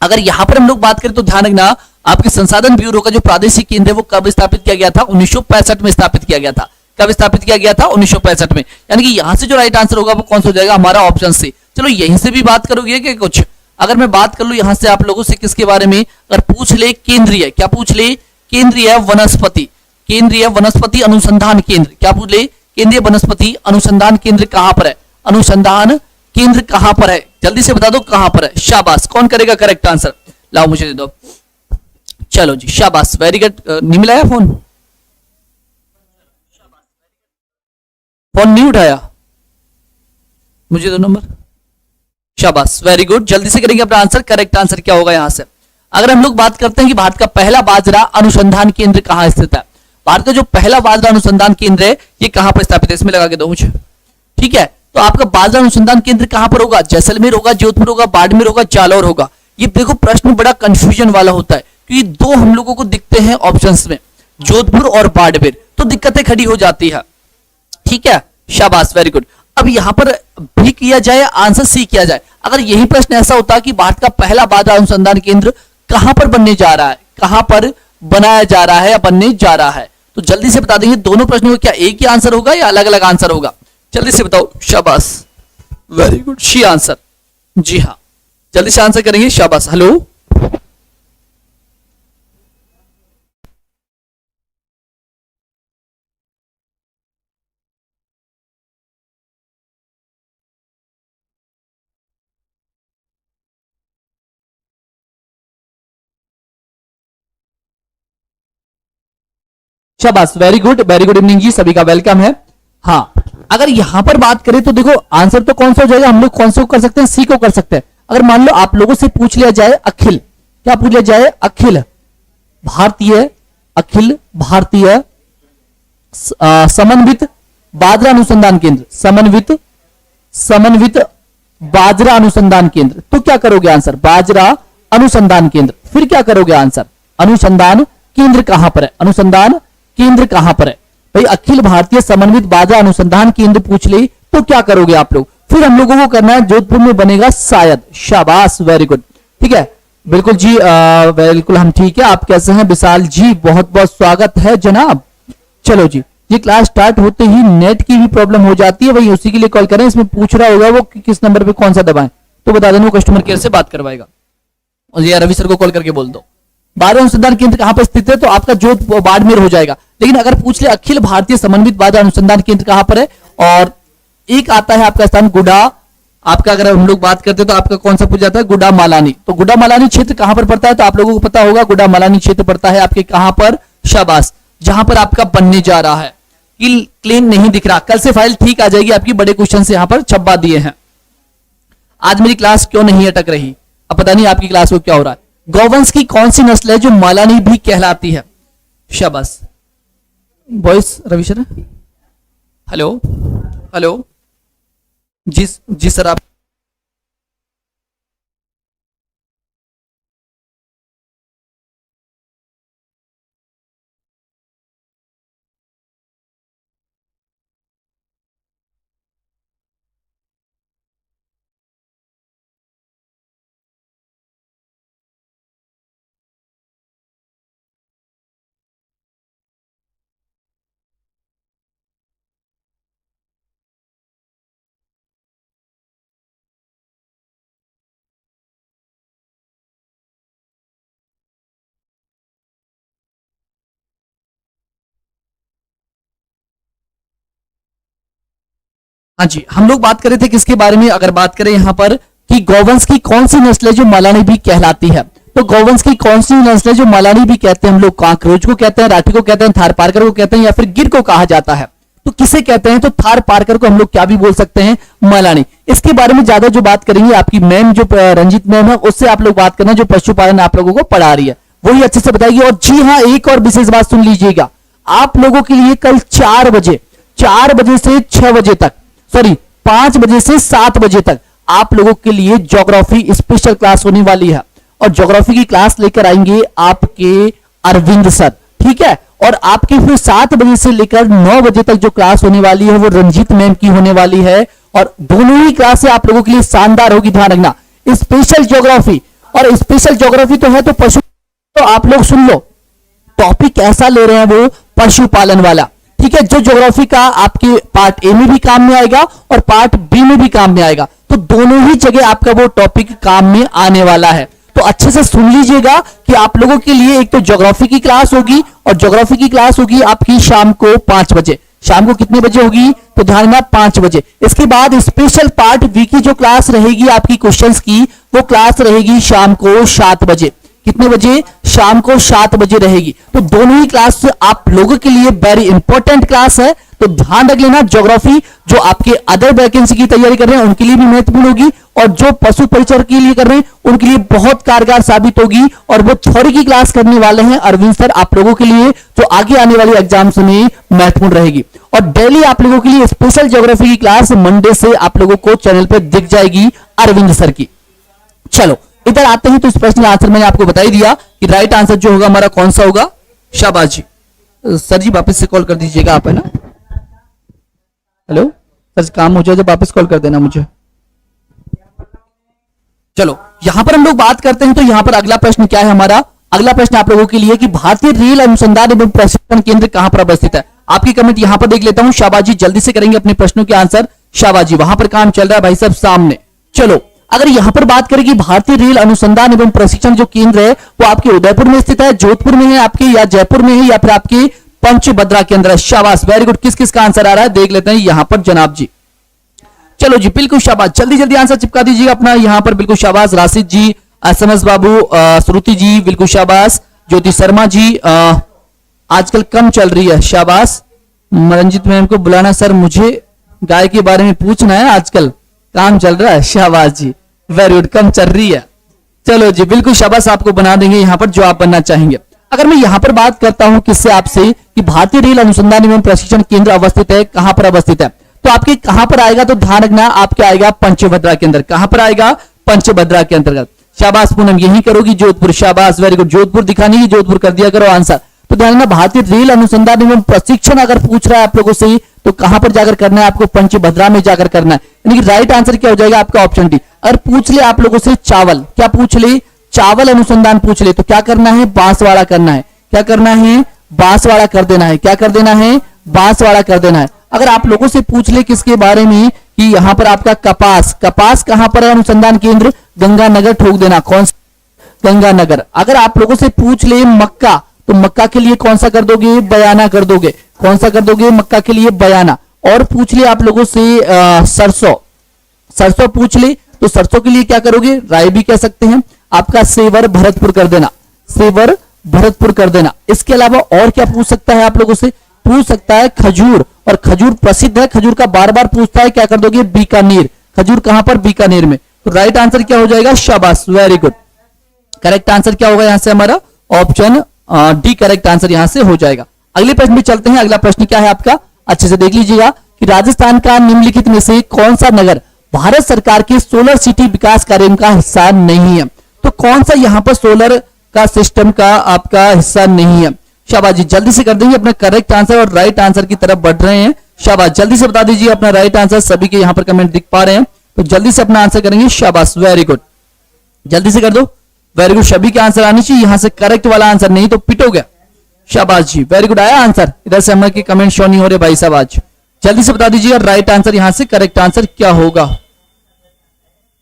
अगर यहां पर हम लोग बात करें तो ध्यान रखना, आपके संसाधन ब्यूरो का जो प्रादेशिक केंद्र है वो कब स्थापित किया गया था, 1965 में स्थापित किया गया था। कब स्थापित किया गया था, 1965 में। यानी कि यहां से जो राइट आंसर होगा वो कौन सा हो जाएगा, हमारा ऑप्शन सी। चलो यहीं से भी बात करोगे कि कुछ, अगर मैं बात कर लूं यहां से आप लोगों से किसके बारे में, अगर पूछ ले केंद्रीय, क्या पूछ ले, केंद्रीय वनस्पति, केंद्रीय वनस्पति अनुसंधान केंद्र, क्या पूछ ले, केंद्रीय वनस्पति अनुसंधान केंद्र कहां पर है, अनुसंधान केंद्र कहां पर है, जल्दी से बता दो कहां पर है, शाबाश। कौन करेगा करेक्ट आंसर, लाओ मुझे दे दो, चलो जी, शाबाश, वेरी गुड। नहीं मिलाया फोन, फोन नहीं उठाया, मुझे दो नंबर, शाबाश, वेरी गुड, जल्दी से करेंगे अपना आंसर। करेक्ट आंसर क्या होगा यहां से, अगर हम लोग बात करते हैं कि भारत का पहला बाजरा अनुसंधान केंद्र कहां स्थित है, भारत का जो पहला बाजरा अनुसंधान केंद्र है ये कहां पर स्थापित है, इसमें लगा के दो मुझे। ठीक है, तो आपका बाजरा अनुसंधान केंद्र कहां पर होगा, जैसलमेर होगा, जोधपुर होगा, बाड़मेर होगा, जालौर होगा। ये देखो प्रश्न बड़ा कंफ्यूजन वाला होता है, क्योंकि दो हम लोगों को दिखते हैं ऑप्शंस में, जोधपुर और बाड़मेर, तो दिक्कतें खड़ी हो जाती है। ठीक है, शाबाश, वेरी गुड। अब यहां पर भी किया जाए, आंसर सी किया जाए। अगर यही प्रश्न ऐसा होता कि भारत का पहला बाजरा अनुसंधान केंद्र कहां पर बनने जा रहा है, कहां पर बनाया जा रहा है या बनने जा रहा है, तो जल्दी से बता देंगे दोनों प्रश्नों में क्या एक ही आंसर होगा या अलग अलग आंसर होगा, जल्दी से बताओ, शाबाश, वेरी गुड, शी आंसर, जी हाँ, जल्दी से आंसर करेंगे, शाबाश। हेलो, शाबाश, वेरी गुड इवनिंग जी, सभी का वेलकम है। हाँ, अगर यहां पर बात करें तो देखो आंसर तो कौन सा हो जाएगा, हम लोग कौन सा कर सकते हैं, सी को कर सकते हैं। अगर मान लो आप लोगों से पूछ लिया जाए अखिल, क्या पूछ लिया जाए, अखिल भारतीय, अखिल भारतीय समन्वित बाजरा अनुसंधान केंद्र, समन्वित बाजरा अनुसंधान केंद्र, तो क्या करोगे आंसर, बाजरा अनुसंधान केंद्र, फिर क्या करोगे आंसर, अनुसंधान केंद्र कहां पर है, अनुसंधान केंद्र कहां पर है भाई, अखिल भारतीय समन्वित बाजरा अनुसंधान केंद्र पूछ ले तो क्या करोगे आप लोग, फिर हम लोगों को करना है जोधपुर में बनेगा शायद, शाबाश, वेरी गुड। ठीक है, बिल्कुल जी, बिल्कुल हम ठीक है, आप कैसे हैं विशाल जी, बहुत बहुत स्वागत है जनाब। चलो जी, ये क्लास स्टार्ट होते ही नेट की भी प्रॉब्लम हो जाती है, वही उसी के लिए कॉल करें। इसमें पूछ रहा होगा वो कि किस नंबर पे कौन सा दबाएं, तो बता देना, वो कस्टमर केयर से बात करवाएगा। और ये रवि सर को कॉल करके बोल दो। बाढ़ अनुसंधान केंद्र कहां पर स्थित है, तो आपका जो बाड़मेर हो जाएगा। लेकिन अगर पूछ ले अखिल भारतीय समन्वित बाढ़ अनुसंधान केंद्र कहां पर है, और एक आता है आपका स्थान गुडा, आपका अगर हम लोग बात करते हैं तो आपका कौन सा पूछ जाता है, गुडा मालानी। तो गुडा मालानी क्षेत्र कहां पर पड़ता है, तो आप लोगों को पता होगा गुडा मालानी क्षेत्र पड़ता है आपके कहां पर, शाबाश, जहां पर आपका बनने जा रहा है। क्लीन नहीं दिख रहा, कल से फाइल ठीक आ जाएगी आपकी, बड़े क्वेश्चन से यहां पर छपवा दिए हैं। आज मेरी क्लास क्यों नहीं अटक रही, अब पता नहीं आपकी क्लास को क्या हो रहा है। गौवंश की कौन सी नस्ल है जो मालानी भी कहलाती है, शाबाश। Voice Ravi sir, hello hello, जी सर आप। हाँ जी, हम लोग बात कर रहे थे किसके बारे में, अगर बात करें यहाँ पर कि गौवंश की कौन सी नस्ल है जो मालानी भी कहलाती है, तो गौवंश की कौन सी नस्ल है जो मालानी भी कहते हैं, हम लोग कांकरोच को कहते हैं, राठी को कहते हैं, थार पारकर को कहते हैं, या फिर गिर को कहा जाता है। तो किसे कहते हैं, तो थार पारकर को हम लोग क्या भी बोल सकते हैं, मालानी। इसके बारे में ज्यादा जो बात करेंगे आपकी मैम जो रंजीत मैम है, उससे आप लोग बात करना, जो पशुपालन आप लोगों को पढ़ा रही है, वही अच्छे से बताएगी। और जी हाँ, एक और विशेष बात सुन लीजिएगा, आप लोगों के लिए कल 4 बजे से 6 बजे तक, सॉरी 5 बजे से 7 बजे तक आप लोगों के लिए ज्योग्राफी स्पेशल क्लास होने वाली है। और ज्योग्राफी की क्लास लेकर आएंगे आपके अरविंद सर, ठीक है। और आपके फिर 7 बजे से लेकर 9 बजे तक जो क्लास होने वाली है वो रंजीत मैम की होने वाली है। और दोनों ही क्लासें आप लोगों के लिए शानदार होगी, ध्यान रखना। स्पेशल ज्योग्राफी, और स्पेशल ज्योग्राफी तो है तो पशु, तो आप लोग सुन लो, टॉपिक ऐसा ले रहे हैं वो पशुपालन वाला, ठीक है, जो ज्योग्राफी का आपके पार्ट ए में भी काम में आएगा और पार्ट बी में भी काम में आएगा। तो दोनों ही जगह आपका वो टॉपिक काम में आने वाला है। तो अच्छे से सुन लीजिएगा कि आप लोगों के लिए एक तो ज्योग्राफी की क्लास होगी, और ज्योग्राफी की क्लास होगी आपकी शाम को 5 बजे। शाम को कितने बजे होगी, तो ध्यान रखना 5 बजे। इसके बाद स्पेशल पार्ट बी की जो क्लास रहेगी आपकी क्वेश्चंस की, वो क्लास रहेगी शाम को 7 बजे। कितने बजे, शाम को 7 बजे रहेगी। तो दोनों ही क्लास आप लोगों के लिए वेरी इंपॉर्टेंट क्लास है, तो ध्यान रख लेना। ज्योग्राफी जो आपके अदर वैकेंसी की तैयारी कर रहे हैं उनके लिए भी महत्वपूर्ण होगी, और जो पशु परिचर के लिए कर रहे हैं उनके लिए बहुत कारगर साबित होगी। और वो थ्योरी की क्लास करने वाले हैं अरविंद सर, आप लोगों के लिए जो आगे आने वाली एग्जाम्स में महत्वपूर्ण रहेगी। और डेली आप लोगों के लिए स्पेशल ज्योग्राफी की क्लास मंडे से आप लोगों को चैनल पर दिख जाएगी अरविंद सर की। चलो इधर आते हैं, तो इस प्रश्न का आंसर मैंने आपको बता ही दिया कि राइट आंसर जो होगा हमारा कौन सा होगा, शाबाश जी। सर जी वापस से कॉल कर दीजिएगा आप, है ना। हेलो सर, काम हो जाए जब वापस कॉल कर देना मुझे। चलो यहां पर हम लोग बात करते हैं, तो यहां पर अगला प्रश्न क्या है हमारा, अगला प्रश्न आप लोगों के लिए कि भारतीय रेल अनुसंधान एवं प्रशिक्षण केंद्र कहां पर अवस्थित है। आपकी कमेंट यहां पर देख लेता हूं, शाबाश जी, जल्दी से करेंगे अपने प्रश्नों के आंसर, शाबाश जी। वहां पर काम चल रहा है भाई साहब सामने। चलो अगर यहां पर बात करें कि भारतीय रेल अनुसंधान एवं प्रशिक्षण जो केंद्र है वो आपके उदयपुर में स्थित है, जोधपुर में है आपके, या जयपुर में है, या फिर आपके पंचभद्रा के अंदर है, शाबाश, वेरी गुड। किस किस का आंसर आ रहा है देख लेते हैं यहां पर जनाब जी। चलो जी, बिल्कुल शाबाश, जल्दी जल्दी आंसर चिपका दीजिएगा अपना यहां पर, बिल्कुल शाबाश। राशिद जी, एसएमएस बाबू, श्रुति जी, बिल्कुल शाबाश। ज्योति शर्मा जी, आजकल कम चल रही है, शाबाश। रंजित मैम को बुलाना सर, मुझे गाय के बारे में पूछना है, आजकल काम चल रहा है, शाबाश जी, वेरी गुड, कम चल रही है। चलो जी, बिल्कुल शाबाश, आपको बना देंगे यहां पर जो आप बनना चाहेंगे। अगर मैं यहां पर बात करता हूं किससे आपसे कि भारतीय रेल अनुसंधान एवं प्रशिक्षण केंद्र अवस्थित है, कहां पर अवस्थित है, तो आपके कहां पर आएगा, तो ध्यान रखना आपके आएगा पंचभद्रा के अंदर। कहां पर आएगा, पंचभद्रा के अंतर्गत, शाबाश। पूनम यही करोगी, जोधपुर, शाबाश, वेरी गुड। जोधपुर दिखानी है, जोधपुर कर दिया करो आंसर। तो ध्यान रखना, भारतीय रेल अनुसंधान एवं प्रशिक्षण अगर पूछ रहा है आप लोगों से, तो कहां पर जाकर करना है आपको, पंचभद्रा में जाकर करना है। यानी कि राइट आंसर क्या हो जाएगा आपका, ऑप्शन डी। अगर पूछ ले आप लोगों से चावल, क्या पूछ ले, चावल अनुसंधान पूछ ले, तो क्या करना है, बांसवाड़ा करना है। क्या करना है, बांसवाड़ा कर देना है। क्या कर देना है? बांसवाड़ा कर देना है। अगर आप लोगों से पूछ ले किसके बारे में कि यहां पर आपका कपास, कपास कहां पर है अनुसंधान केंद्र? गंगानगर ठोक देना। कौन सा? गंगानगर। अगर आप लोगों से पूछ ले मक्का, तो मक्का के लिए कौन सा कर दोगे? बयाना कर दोगे। कौन सा कर दोगे? मक्का के लिए बयाना। और पूछ ले आप लोगों से सरसों, सरसों पूछ ले तो सरसों के लिए क्या करोगे? राय भी कह सकते हैं। आपका सेवर भरतपुर कर देना, सेवर भरतपुर कर देना। इसके अलावा और क्या पूछ सकता है आप लोगों से? पूछ सकता है खजूर, और खजूर प्रसिद्ध है, खजूर का बार बार पूछता है। क्या कर दोगे? बीकानेर। खजूर कहां पर? बीकानेर में। तो राइट आंसर क्या हो जाएगा? शाबाश, वेरी गुड। करेक्ट आंसर क्या होगा यहां से? हमारा ऑप्शन डी करेक्ट आंसर यहां से हो जाएगा। अगले प्रश्न में चलते हैं। अगला प्रश्न क्या है आपका? अच्छे से देख लीजिएगा कि राजस्थान का निम्नलिखित में से कौन सा नगर भारत सरकार के सोलर सिटी विकास कार्यक्रम का हिस्सा नहीं है? तो कौन सा यहां पर सोलर का सिस्टम का आपका हिस्सा नहीं है? शाबाश जी, जल्दी से कर देंगे अपना करेक्ट आंसर और राइट आंसर की तरफ बढ़ रहे हैं। शाबाश, जल्दी से बता दीजिए अपना राइट आंसर। सभी के यहां पर कमेंट दिख पा रहे हैं, तो जल्दी से अपना आंसर करेंगे। शाबाश, वेरी गुड, जल्दी से कर दो। वेरी गुड, सभी के आंसर आने चाहिए। यहां से करेक्ट वाला आंसर नहीं तो पिट हो गया। शाबाश जी, वेरी गुड। आया आंसर? इधर से हमारे कमेंट शो नहीं हो रहे भाई साहब आज। जल्दी से बता दीजिए राइट आंसर यहां से करेक्ट आंसर क्या होगा?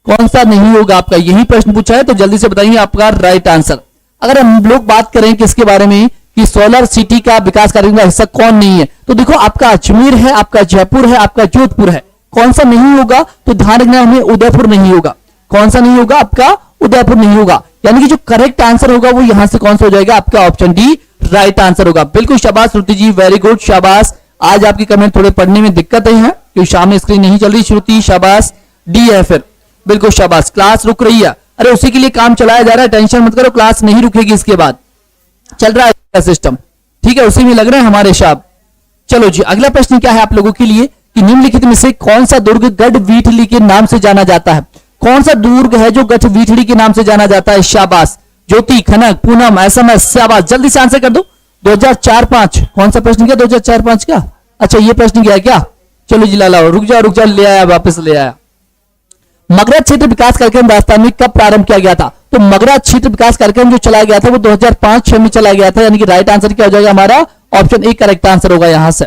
कौन सा नहीं होगा आपका? यही प्रश्न पूछा है, तो जल्दी से बताइए आपका राइट आंसर। अगर हम लोग बात करें किसके बारे में कि सोलर सिटी का विकास कार्यक्रम का हिस्सा कौन नहीं है, तो देखो आपका अजमेर है, आपका जयपुर है, आपका जोधपुर है। कौन सा नहीं होगा? तो ध्यान रखना हमें, उदयपुर नहीं होगा। कौन सा नहीं होगा? आपका उदयपुर नहीं होगा। यानी कि जो करेक्ट आंसर होगा वो यहां से कौन सा हो जाएगा? आपका ऑप्शन डी राइट आंसर होगा। बिल्कुल, शाबाश श्रुति जी, वेरी गुड, शाबाश। आज आपके कमेंट थोड़े पढ़ने में दिक्कत है क्योंकि सामने स्क्रीन नहीं चल रही। श्रुति शाबाश, डी है फिर। बिल्कुल शाबाश। क्लास रुक रही है? अरे उसी के लिए काम चलाया जा रहा है, टेंशन मत करो, क्लास नहीं रुकेगी। इसके बाद चल रहा है सिस्टम, ठीक है, उसी में लग रहे हैं हमारे साहब। चलो जी, अगला प्रश्न क्या है आप लोगों के लिए कि निम्नलिखित में से कौन सा दुर्ग गढ़वीठली के नाम से जाना जाता है? कौन सा दुर्ग है जो गढ़वीठली के नाम से जाना जाता है? शाबाश। ज्योति, खनक, पूनम, एसएमएस, शाबाश, जल्दी से आंसर कर दो। 2004-5 कौन सा प्रश्न क्या? 2004-5 का? अच्छा, ये प्रश्न क्या है क्या? चलो जी लाला, रुक जाओ, ले आया, वापस ले आया। मगरा क्षेत्र विकास कार्यक्रम राजस्थान में कब प्रारंभ किया गया था? तो मगरा क्षेत्र विकास कार्यक्रम जो चला गया था वो 2005-6 में चला गया था। यानी कि राइट आंसर क्या हो जाएगा? हमारा ऑप्शन ए करेक्ट आंसर होगा यहां से।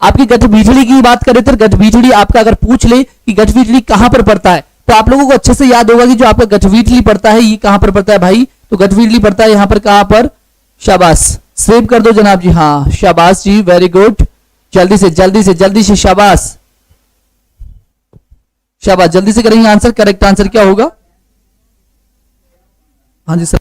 आपकी गढ़वीठली की बात करें तो गढ़वीठली आपका अगर पूछ ले कि गढ़वीठली कहां पर पड़ता है, तो आप लोगों को अच्छे से याद होगा कि जो आपका गढ़वीठली पड़ता है ये कहां पर पड़ता है भाई? तो गढ़वीठली पड़ता है यहां पर, कहां पर? शाबाश, सेव कर दो जनाब जी। हाँ शाबाश जी, वेरी गुड, जल्दी से शाबाश, शाबाश, जल्दी से करेंगे आंसर। करेक्ट आंसर क्या होगा? हाँ जी सर,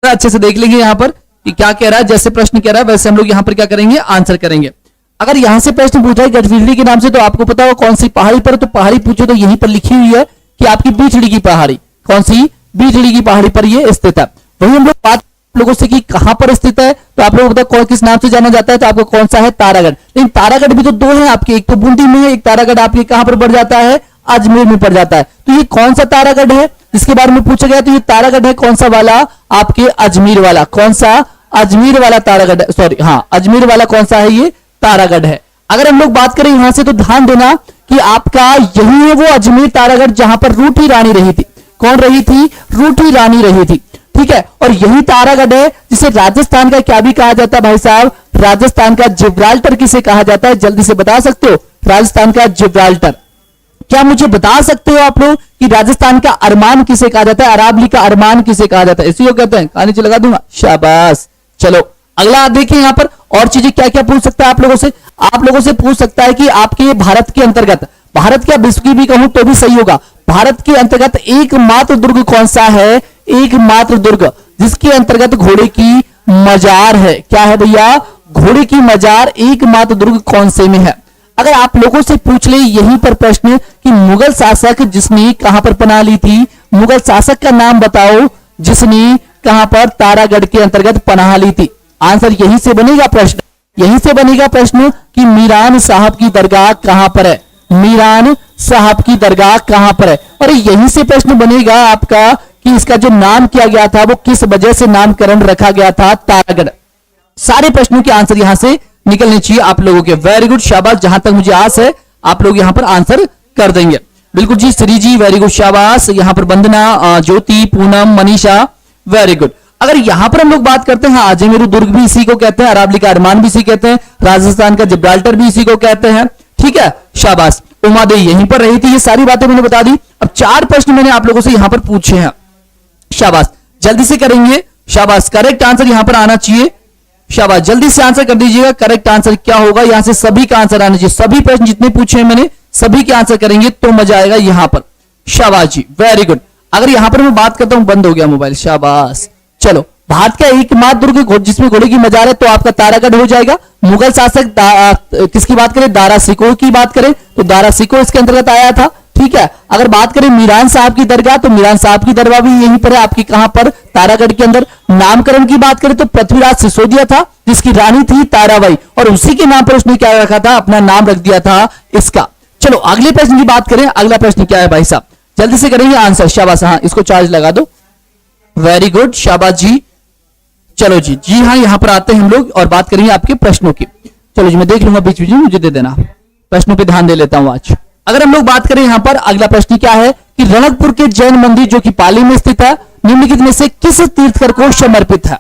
अच्छे से देख लेंगे यहां पर कि क्या कह रहा है। जैसे प्रश्न कह रहा है वैसे हम लोग यहां पर क्या करेंगे? आंसर करेंगे। अगर यहां से प्रश्न पूछा है गढ़वीठली के नाम से, तो आपको पता होगा कौन सी पहाड़ी पर, तो पहाड़ी पूछे तो यहीं पर लिखी हुई है कि आपकी बीठड़ी की पहाड़ी। कौन सी? बीठड़ी की पहाड़ी पर ये स्थित है। वही हम लोग बात लोगों से कि कहां पर स्थित है, तो आप लोगों को पता किस नाम से जाना जाता है? तो आपको कौन सा है? तारागढ़। लेकिन तारागढ़ भी तो दो है आपके, एक तो बूंदी में है, एक तारागढ़ आपके कहां पर पड़ जाता है? अजमेर में पड़ जाता है। तो ये कौन सा तारागढ़ है जिसके बारे में पूछा गया? तो ये तारागढ़ है कौन सा वाला? आपके अजमेर वाला। कौन सा? अजमेर वाला तारागढ़, सॉरी हाँ, अजमेर वाला कौन सा है? ये तारागढ़ है। अगर हम लोग बात करें यहां से तो ध्यान देना कि आपका यही है वो अजमेर तारागढ़ जहां पर रूठी रानी रही थी। कौन रही थी? रूठी रानी रही थी, ठीक है। और यही तारागढ़ है जिसे राजस्थान का क्या भी कहा जाता है भाई साहब? राजस्थान का जिब्राल्टर किसे कहा जाता है? जल्दी से बता सकते हो? राजस्थान का जिब्राल्टर। क्या मुझे बता सकते हो आप लोग कि राजस्थान का अरमान किसे कहा जाता है? अरावली का अरमान किसे कहा जाता है? इसी को कहते हैं। कहानी लगा दूंगा, शाबाश। चलो अगला देखिए यहां पर और चीजें क्या क्या पूछ सकता है आप लोगों से। आप लोगों से पूछ सकता है कि आपके भारत के अंतर्गत, भारत क्या विश्व की भी कहूं तो भी सही होगा, भारत के अंतर्गत एकमात्र दुर्ग कौन सा है? एकमात्र दुर्ग जिसके अंतर्गत घोड़े की मजार है। क्या है भैया? घोड़े की मजार एकमात्र दुर्ग कौन से में है? अगर आप लोगों से पूछ ले यहीं पर प्रश्न कि मुगल शासक जिसने कहां पर पनाह ली थी, मुगल शासक का नाम बताओ जिसने कहां पर तारागढ़ के अंतर्गत पनाह ली थी। आंसर यहीं से बनेगा प्रश्न, यहीं से बनेगा प्रश्न कि मीरान साहब की दरगाह कहां पर है? मीरान साहब की दरगाह कहां पर है? और यहीं से प्रश्न बनेगा आपका कि इसका जो नाम किया गया था वो किस वजह से नामकरण रखा गया था तारागढ़। सारे प्रश्नों के आंसर यहां से निकलने चाहिए आप लोगों के। वेरी गुड, शाबाश, जहां तक मुझे आस है आप लोग यहां पर आंसर कर देंगे। बिल्कुल जी, श्री जी वेरी गुड, शाबाश। यहां पर वंदना, ज्योति, पूनम, मनीषा वेरी गुड। अगर यहां पर हम लोग बात करते हैं, अजमेर दुर्ग भी इसी को कहते हैं, अरावली का अरमान भी इसी कहते हैं, राजस्थान का जिब्राल्टर भी इसी को कहते हैं, ठीक है, शाबाश। उमा देवी यहीं पर रही थी, ये सारी बातें मैंने बता दी। अब 4 प्रश्न मैंने आप लोगों से यहां पर पूछे हैं, शाबाश, जल्दी से करेंगे, शाबाश। करेक्ट आंसर यहां पर आना चाहिए, शाबाश, जल्दी से आंसर कर दीजिएगा। करेक्ट आंसर क्या होगा, यहां से सभी का आंसर आना चाहिए। सभी प्रश्न जितने पूछे हैं मैंने सभी के आंसर करेंगे तो मजा आएगा यहां पर, शाबाश जी, वेरी गुड। अगर यहां पर मैं बात करता हूं, बंद हो गया मोबाइल, शाबाश। चलो, भारत का एकमात्र दुर्ग जिसमें घोड़े की मजार है तो आपका तारागढ़ हो जाएगा। मुगल शासक किसकी बात करें, दारा सिकोह की बात करें तो दारा सिकोह इसके अंतर्गत आया था, ठीक है। अगर बात करें मीरान साहब की दरगाह तो मीरान साहब की दरगाह भी यहीं पर है आपकी, कहां पर, तारागढ़ के अंदर। नामकरण की बात करें तो पृथ्वीराज सिसोदिया था जिसकी रानी थी ताराबाई, और उसी के नाम पर उसने क्या रखा था, अपना नाम रख दिया था इसका। चलो अगले प्रश्न की बात करें, अगला प्रश्न क्या है भाई साहब, जल्दी से करेंगे आंसर, शाबाश। हाँ, इसको चार्ज लगा दो, वेरी गुड, शाबाश जी। चलो जी, जी हाँ, यहां पर आते हैं हम लोग और बात करेंगे आपके प्रश्नों की। चलो जी, मैं देख लूंगा बीच बीच में, मुझे दे देना, प्रश्नों पे ध्यान दे लेता हूं आज। अगर हम लोग बात करें यहां पर, अगला प्रश्न क्या है कि रणकपुर के जैन मंदिर जो कि पाली में स्थित है, निम्नलिखित में से किस तीर्थकर को समर्पित है?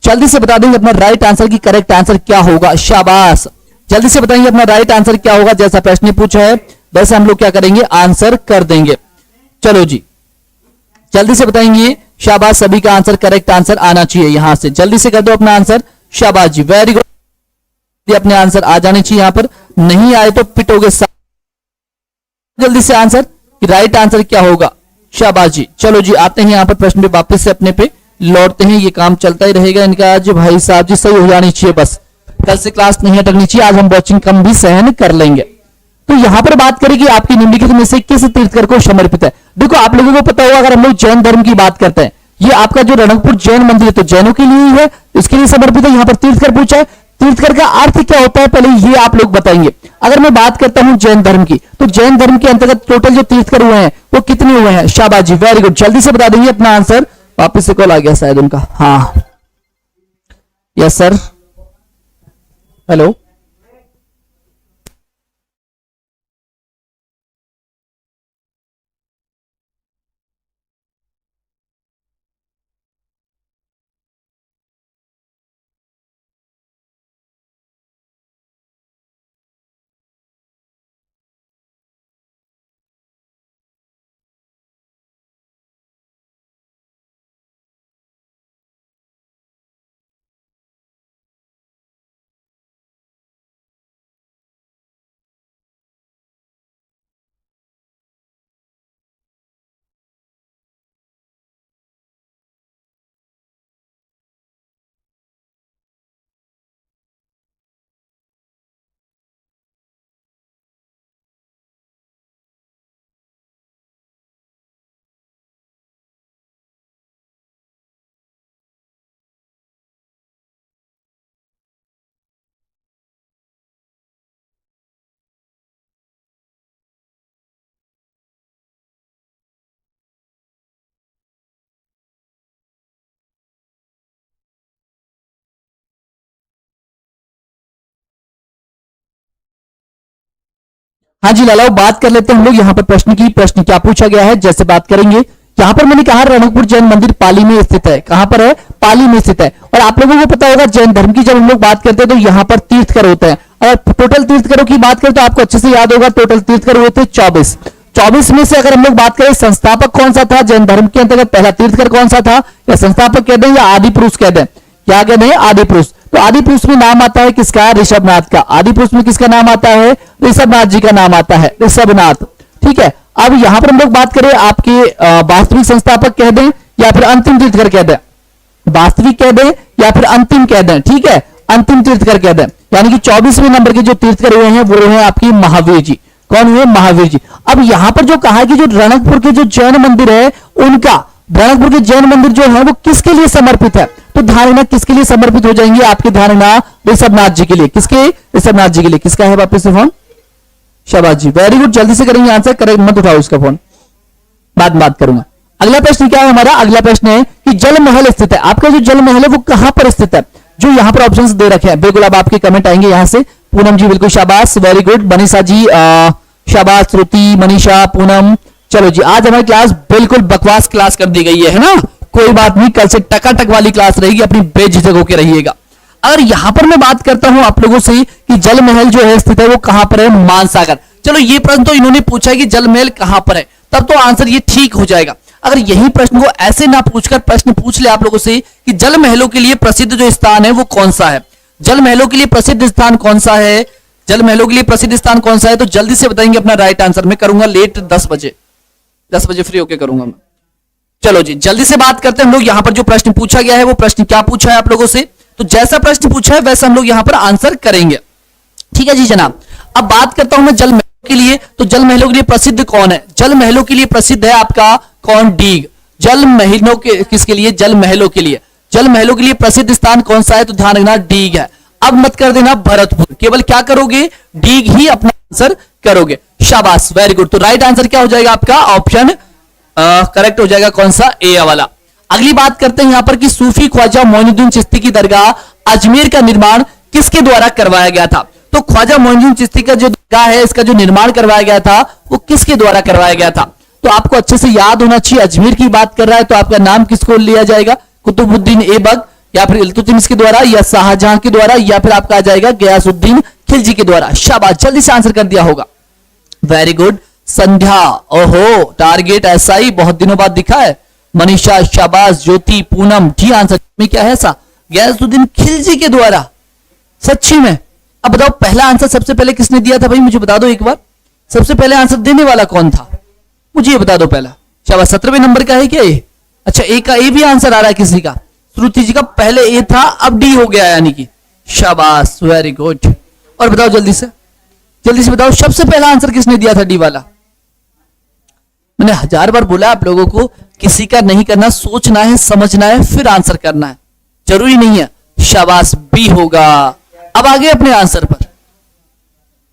जल्दी से बता देंगे अपना राइट आंसर की करेक्ट आंसर क्या होगा, शाबाश, जल्दी से बताएंगे अपना राइट आंसर क्या होगा। जैसा प्रश्न पूछा है वैसे हम लोग क्या करेंगे, आंसर कर देंगे। चलो जी, जल्दी से बताएंगे, शाबाश, सभी का आंसर करेक्ट आंसर आना चाहिए यहां से, जल्दी से कर दो अपना आंसर, शाबाश जी, वेरी गुड। अपने आंसर आ जाने चाहिए, यहां पर नहीं आए तो पिटोगे। जल्दी से आंसर कि राइट आंसर क्या होगा, शाबाश जी। चलो जी, आते हैं यहां पर प्रश्न पे वापस से अपने पे लौटते हैं, ये काम चलता ही रहेगा इनका आज भाई साहब जी, सही हो जानी चाहिए बस, कल से क्लास नहीं अटकनी चाहिए, आज हम वॉचिंग कम भी सहन कर लेंगे। तो यहां पर बात करें कि आपकी निम्नलिखित में से किस तीर्थकर को समर्पित है। देखो आप लोगों को पता होगा, अगर हम लोग जैन धर्म की बात करते हैं, ये आपका जो रणकपुर जैन मंदिर है तो जैनों के लिए ही है, इसके लिए समर्पित है। यहां पर तीर्थकर पूछा है, तीर्थकर का अर्थ क्या होता है पहले ये आप लोग बताएंगे। अगर मैं बात करता हूं जैन धर्म की, तो जैन धर्म के अंतर्गत टोटल जो तीर्थकर हुए हैं वो कितने हुए हैं, शाबाश जी, वेरी गुड, जल्दी से बता देंगे अपना आंसर। वापस से कॉल आ गया शायद उनका, हाँ, यस सर, हेलो, हाँ जी लालाओ, बात कर लेते हैं हम लोग यहाँ पर प्रश्न की। प्रश्न क्या पूछा गया है जैसे बात करेंगे। यहाँ पर मैंने कहा रणकपुर जैन मंदिर पाली में स्थित है, कहां पर है, पाली में स्थित है। और आप लोगों को पता होगा जैन धर्म की जब हम लोग बात करते हैं तो यहाँ पर तीर्थकर होते हैं। अगर टोटल तीर्थकरों की बात करें तो आपको अच्छे से याद होगा, टोटल तीर्थकर हुए थे 24। 24 में से अगर हम लोग बात करें संस्थापक कौन सा था जैन धर्म के अंतर्गत, पहला तीर्थकर कौन सा था, या संस्थापक कह दें या आदि पुरुष कह दें, क्या कह दें, आदि पुरुष। तो आदि पुरुष में नाम आता है किसका, ऋषभनाथ का। आदि पुरुष में किसका नाम आता है, ऋषभनाथ जी का नाम आता है, ऋषभनाथ, ठीक है। अब यहां पर हम लोग बात करें आपके वास्तविक संस्थापक कह दें या फिर अंतिम तीर्थकर कह दें, वास्तविक कह दें या फिर अंतिम कह दें, ठीक है, अंतिम तीर्थकर कह दें। यानी कि 24वें नंबर के जो तीर्थकर हुए हैं वो हैं आपकी महावीर जी। कौन हुए, महावीर जी। अब यहां पर जो कहा है कि जो रणकपुर के जो जैन मंदिर है उनका, रणकपुर के जैन मंदिर जो है वो किसके लिए समर्पित है, तो धारणा किसके लिए समर्पित हो जाएंगे आपकी धारणा, ऋषभनाथ जी के लिए। किसके, ऋषभनाथ जी के लिए। किसका है वापस से फोन, शाबाश जी, वेरी गुड, जल्दी से करेंगे आंसर, करेक्ट मत उठाओ इसका फोन, बाद बात करूंगा। अगला प्रश्न क्या है हमारा, अगला प्रश्न है कि जल महल स्थित है, आपका जो जल महल है वो कहां पर स्थित है। जो यहाँ पर ऑप्शंस दे रखे हैं। बिल्कुल अब आपके कमेंट आएंगे यहाँ से। पूनम जी बिल्कुल शाबाश, वेरी गुड। मनीषा जी शाबाश, श्रुति, मनीषा, पूनम। चलो जी, आज हमारी क्लास बिल्कुल बकवास क्लास कर दी गई है ना। कोई बात नहीं, कल से टकाटक वाली क्लास रहेगी, अपनी बेझिझक होकर रहिएगा। अगर यहां पर मैं बात करता हूं आप लोगों से कि जल महल जो है स्थित है वो कहां पर है, मानसागर। चलो ये प्रश्न तो इन्होंने पूछा है कि जल महल कहां पर है, तब तो आंसर ये ठीक हो जाएगा। अगर यही प्रश्न को ऐसे ना पूछकर प्रश्न पूछ ले आप लोगों से कि जल महलों के लिए प्रसिद्ध जो स्थान है वो कौन सा है, जल महलों के लिए प्रसिद्ध स्थान कौन सा है, जल महलों के लिए प्रसिद्ध स्थान कौन सा है, तो जल्दी से बताएंगे अपना राइट आंसर। मैं करूंगा लेट 10 बजे फ्री होके करूंगा मैं। चलो जी, जल्दी से बात करते हैं हम लोग। यहां पर जो प्रश्न पूछा गया है वो प्रश्न क्या पूछा है आप लोगों से, तो जैसा प्रश्न पूछा है वैसा हम लोग यहां पर आंसर करेंगे। ठीक है जी जनाब। अब बात करता हूं मैं जल महलों के लिए, तो जल महलों के लिए प्रसिद्ध कौन है, जल महलों के लिए प्रसिद्ध है आपका कौन, डीग। जल महलों के किसके लिए, जल महलों के लिए, जल महलों के लिए प्रसिद्ध स्थान कौन सा है, तो ध्यान रखना डीग है। अब मत कर देना भरतपुर, केवल क्या करोगे, डीग ही अपना आंसर करोगे। शाबाश, वेरी गुड। तो राइट आंसर क्या हो जाएगा आपका, ऑप्शन करेक्ट हो जाएगा कौन सा, ए वाला। अगली बात करते हैं यहां पर कि सूफी ख्वाजा मोइनुद्दीन चिश्ती की दरगाह अजमेर का निर्माण किसके द्वारा करवाया गया था। तो ख्वाजा मोइनुद्दीन चिश्ती का जो दरगाह है इसका जो निर्माण करवाया गया था वो किसके द्वारा करवाया गया था, तो आपको अच्छे से याद होना चाहिए। अजमेर की बात कर रहा है तो आपका नाम किसको लिया जाएगा, कुतुबुद्दीन ऐबक या फिर इल्तुतमिश के द्वारा या शाहजहां के द्वारा या फिर आपका आ जाएगा गयासुद्दीन खिलजी के द्वारा। शाबाश, जल्दी से आंसर कर दिया होगा, वेरी गुड। संध्या, ओहो टारगेट ऐसा ही बहुत दिनों बाद दिखा है। मनीषा शाबाश, ज्योति, पूनम जी आंसर में क्या है ऐसा, गयासुद्दीन खिलजी के द्वारा, सच्ची में। अब बताओ पहला आंसर सबसे पहले किसने दिया था भाई, मुझे बता दो एक बार, सबसे पहले आंसर देने वाला कौन था, मुझे ये बता दो पहला। शाबाश, 17वें नंबर का है क्या ये, अच्छा ए का ए भी आंसर आ रहा है किसी का, श्रुति जी का पहले ए था अब डी हो गया यानी कि, शाबाश वेरी गुड। और बताओ जल्दी से बताओ सबसे पहला आंसर किसने दिया था डी वाला। मैंने 1000 बार बोला आप लोगों को, किसी का नहीं करना, सोचना है, समझना है, फिर आंसर करना है, जरूरी नहीं है। शाबाश, बी होगा। अब आगे अपने आंसर पर,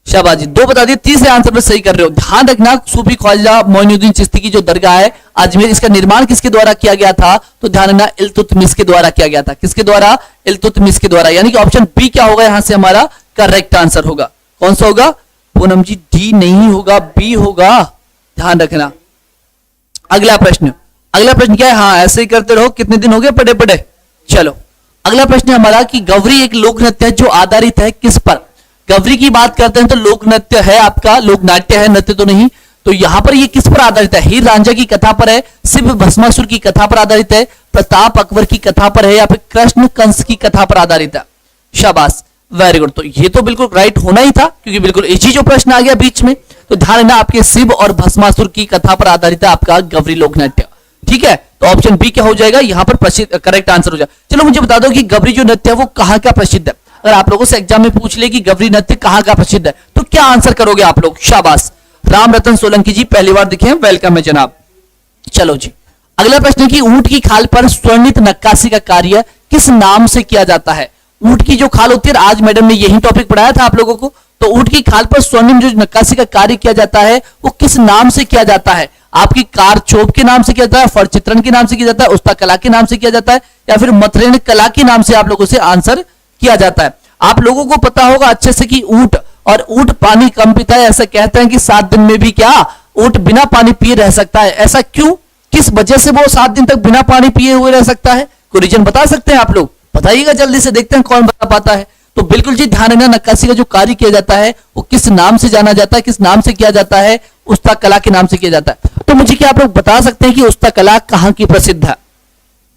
शाबाश जी, 2 बता दिए, तीसरे आंसर पर सही कर रहे हो। ध्यान रखना, सूफी ख्वाजा मोइनुद्दीन चिश्ती की जो दरगाह है अजमेर, इसका निर्माण किसके द्वारा किया गया था, तो ध्यान रखना इल्तुतमिश के द्वारा किया गया था। किसके द्वारा, इल्तुतमिश के द्वारा, यानी कि ऑप्शन बी क्या होगा यहां से हमारा करेक्ट आंसर होगा। कौन सा होगा पूनम जी, डी नहीं होगा, बी होगा, ध्यान रखना। अगला प्रश्न क्या है, हाँ ऐसे ही करते रहो, कितने दिन हो गए पढ़े पढ़े। चलो अगला प्रश्न हमारा कि गवरी एक लोक नृत्य है जो आधारित है किस पर। गवरी की बात करते हैं तो लोक नृत्य है आपका, लोक नाट्य है, नृत्य तो नहीं। तो यहां पर ये किस पर आधारित है, हीर रांझा की कथा पर है, शिव भस्मासुर की कथा पर आधारित है, प्रताप अकबर की कथा पर है, या फिर कृष्ण कंस की कथा पर आधारित है। शाबाश, वेरी गुड। तो ये तो बिल्कुल राइट होना ही था क्योंकि बिल्कुल इजी जो प्रश्न आ गया बीच में। तो ध्यान रखना, आपके शिव और भस्मासुर की कथा पर आधारित है आपका गवरी लोक नृत्य। ठीक है, तो ऑप्शन बी क्या हो जाएगा यहां पर प्रसिद्ध, करेक्ट आंसर हो जाएगा। चलो मुझे बता दो कि गवरी जो नृत्य है वो कहां का प्रसिद्ध है। अगर आप लोगों से एग्जाम में पूछ ले कि गवरी नृत्य कहां का प्रसिद्ध है तो क्या आंसर करोगे आप लोग। शाबाश, राम रतन सोलंकी जी पहली बार दिखे, वेलकम है जनाब। चलो जी, अगला प्रश्न है कि ऊंट की खाल पर स्वर्णित नक्काशी का कार्य किस नाम से किया जाता है। ऊंट की जो खाल होती है, आज मैडम ने यही टॉपिक पढ़ाया था आप लोगों को। तो ऊंट की खाल पर स्वर्णिम जो नक्काशी का कार्य किया जाता है वो किस नाम से किया जाता है। आपकी कार चोप के नाम से किया जाता है, फर चित्रण के नाम से किया जाता है, उस्ता कला के नाम से किया जाता है, या फिर मथरेन कला के नाम से आप लोगों से आंसर किया जाता है। आप लोगों को पता होगा अच्छे से कि ऊंट और ऊंट पानी कम पीता है, ऐसा कहते हैं कि 7 दिन में भी क्या ऊंट बिना पानी पिए रह सकता है। ऐसा क्यों, किस वजह से वो 7 दिन तक बिना पानी पिए हुए रह सकता है, कोई रीजन बता सकते हैं आप लोग, बताइएगा जल्दी से, देखते हैं कौन बता पाता है। तो बिल्कुल जी ध्यान रखना, नक्काशी का जो कार्य किया जाता है वो किस नाम से जाना जाता है, किस नाम से किया जाता है, उस्ता कला के नाम से किया जाता है। तो मुझे क्या आप लोग बता सकते हैं कि उस्ता कला कहां की प्रसिद्ध है,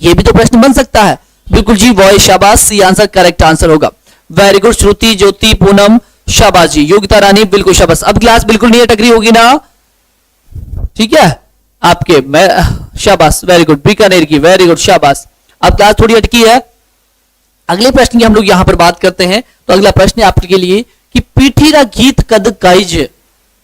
ये भी तो प्रश्न बन सकता है। बिल्कुल जी वॉय, शाबाश, सी आंसर करेक्ट आंसर होगा। वेरी गुड, श्रुति, ज्योति, पूनम, शाबाश जी, योगिता रानी बिल्कुल शाबाश। अब क्लास बिल्कुल नहीं अटक रही होगी ना, ठीक है आपके, मैं शाबाश, वेरी गुड, बीकानेर की, वेरी गुड, शाबाश। अब क्लास थोड़ी अटकी है। अगले प्रश्न की हम लोग यहां पर बात करते हैं। तो अगला प्रश्न है आपके लिए कि पीठीरा गीत कद गाइज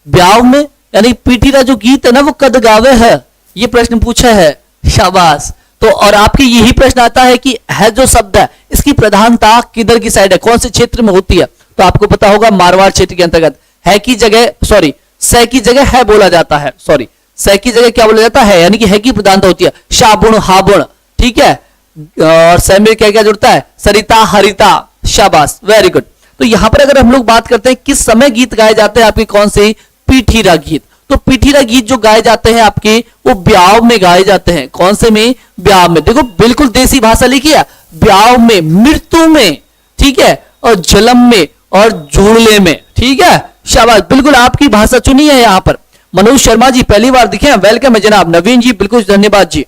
ब्याह में, यानी पीठीरा जो गीत है ना वो कद गावे है, ये प्रश्न पूछा है। शाबाश। तो और आपके यही प्रश्न आता है कि है जो शब्द है इसकी प्रधानता किधर की साइड है, कौन से क्षेत्र में होती है। तो आपको पता होगा मारवाड़ क्षेत्र के अंतर्गत है की जगह, सॉरी सह की जगह है बोला जाता है, सॉरी सह की जगह क्या बोला जाता है, यानी कि है की प्रधानता होती है। शाबुण, हाबुण, ठीक है, और स में क्या क्या जुड़ता है, सरिता हरिता, शाबाश वेरी गुड। तो यहां पर अगर हम लोग बात करते हैं किस समय गीत गाए जाते हैं आपके, कौन से, पीठीरा गीत। तो पीठीरा गीत जो गाए जाते हैं आपके वो ब्याह में गाए जाते हैं, कौन से में, ब्याह में। देखो बिल्कुल देसी भाषा लिखी है, ब्याह में, मृत्यु में, ठीक है, और जलम में और जुड़ले में, ठीक है, शाबाश बिल्कुल आपकी भाषा चुनी है यहां पर। मनोज शर्मा जी पहली बार दिखे हैं, वेलकम है जनाब। नवीन जी बिल्कुल धन्यवाद जी।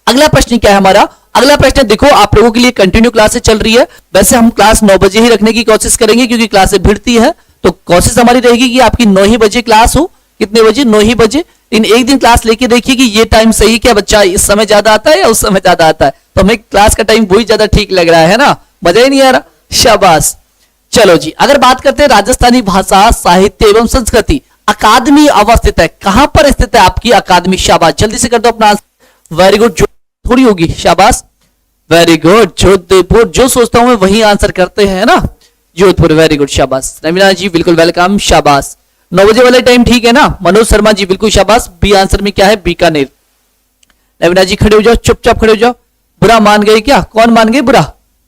अगला प्रश्न क्या है हमारा, अगला प्रश्न देखो आप लोगों के लिए कंटिन्यू क्लासेस चल रही है। वैसे हम क्लास 9 बजे ही रखने की कोशिश करेंगे क्योंकि क्लासेस भिड़ती है, तो कोशिश हमारी रहेगी कि आपकी 9 ही बजे क्लास हो। कितने बजे, 9 ही बजे। इन एक दिन क्लास लेके देखिए कि ये टाइम सही, क्या बच्चा इस समय ज्यादा आता है या उस समय ज्यादा आता है, तो हमें क्लास का टाइम वही ज्यादा ठीक लग रहा है ना, मजा ही नहीं आ रहा, शाबाश। चलो जी, अगर बात करते हैं राजस्थानी भाषा साहित्य एवं संस्कृति अकादमी अवस्थित है, कहां पर स्थित है आपकी अकादमी, शाबाश जल्दी से कर दो अपना, वेरी गुड, थोड़ी होगी, शाबाश वेरी गुड, जोधपुर, जो सोचता हूं मैं वही आंसर करते हैं ना, जोधपुर, वेरी गुड, शाबाश। रवीना जी बिल्कुल वेलकम, शाबाश। 9 बजे वाले टाइम ठीक है ना, मनोज शर्मा जी बिल्कुल शाबाश। बी आंसर में क्या है, बीकानेर। रवीना जी खड़े हो जाओ, चुपचाप खड़े हो जाओ, बुरा मान गए क्या, कौन मान गए बुरा,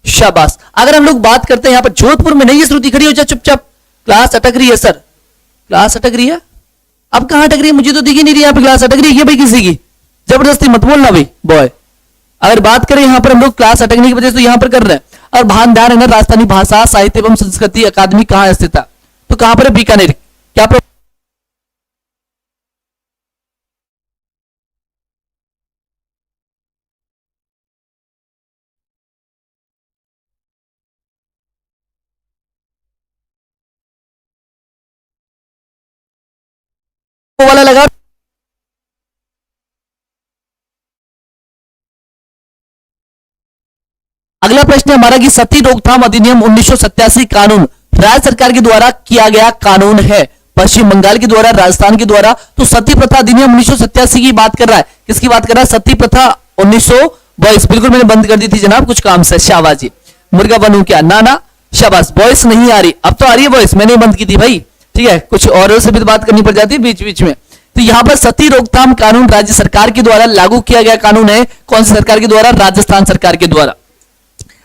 शाबाश। अगर हम लोग बात करते हैं यहाँ पर जोधपुर में, नहीं है श्रुति, खड़ी हो जाओ चुपचाप, क्लास अटक रही है सर, क्लास अटक रही है, अब कहां अटक रही है, मुझे तो दिखी नहीं रही यहाँ पे क्लास अटक रही है भाई, किसी की जबरदस्ती मत बोलना भाई बॉय। अगर बात करें यहाँ पर हम लोग क्लास अटकने की वजह से तो यहाँ पर कर रहे हैं, और ध्यान है ना, राजस्थानी भाषा साहित्य एवं संस्कृति अकादमी कहाँ स्थित है, तो कहां पर है, बीकानेर। क्या वाला लगा। अगला प्रश्न है हमारा कि सती रोकथाम अधिनियम 1987 कानून राज्य सरकार के द्वारा किया गया कानून है, पश्चिम बंगाल के द्वारा, राजस्थान के द्वारा। तो सती प्रथा अधिनियम 1987 की बात कर रहा है, किसकी बात कर रहा है, सती प्रथा 1922, बिल्कुल मैंने बंद कर दी थी जनाब कुछ काम से, शाबाश जी। मुर्गा बनू क्या, ना ना, शाबाश। वॉइस नहीं आ रही, अब तो आ रही है वॉइस, मैंने बंद की थी भाई, ठीक है, कुछ और से भी बात करनी पड़ जाती है बीच बीच में। तो यहां पर सती रोकथाम कानून राज्य सरकार के द्वारा लागू किया गया कानून है, कौन सी सरकार के द्वारा, राजस्थान सरकार के द्वारा।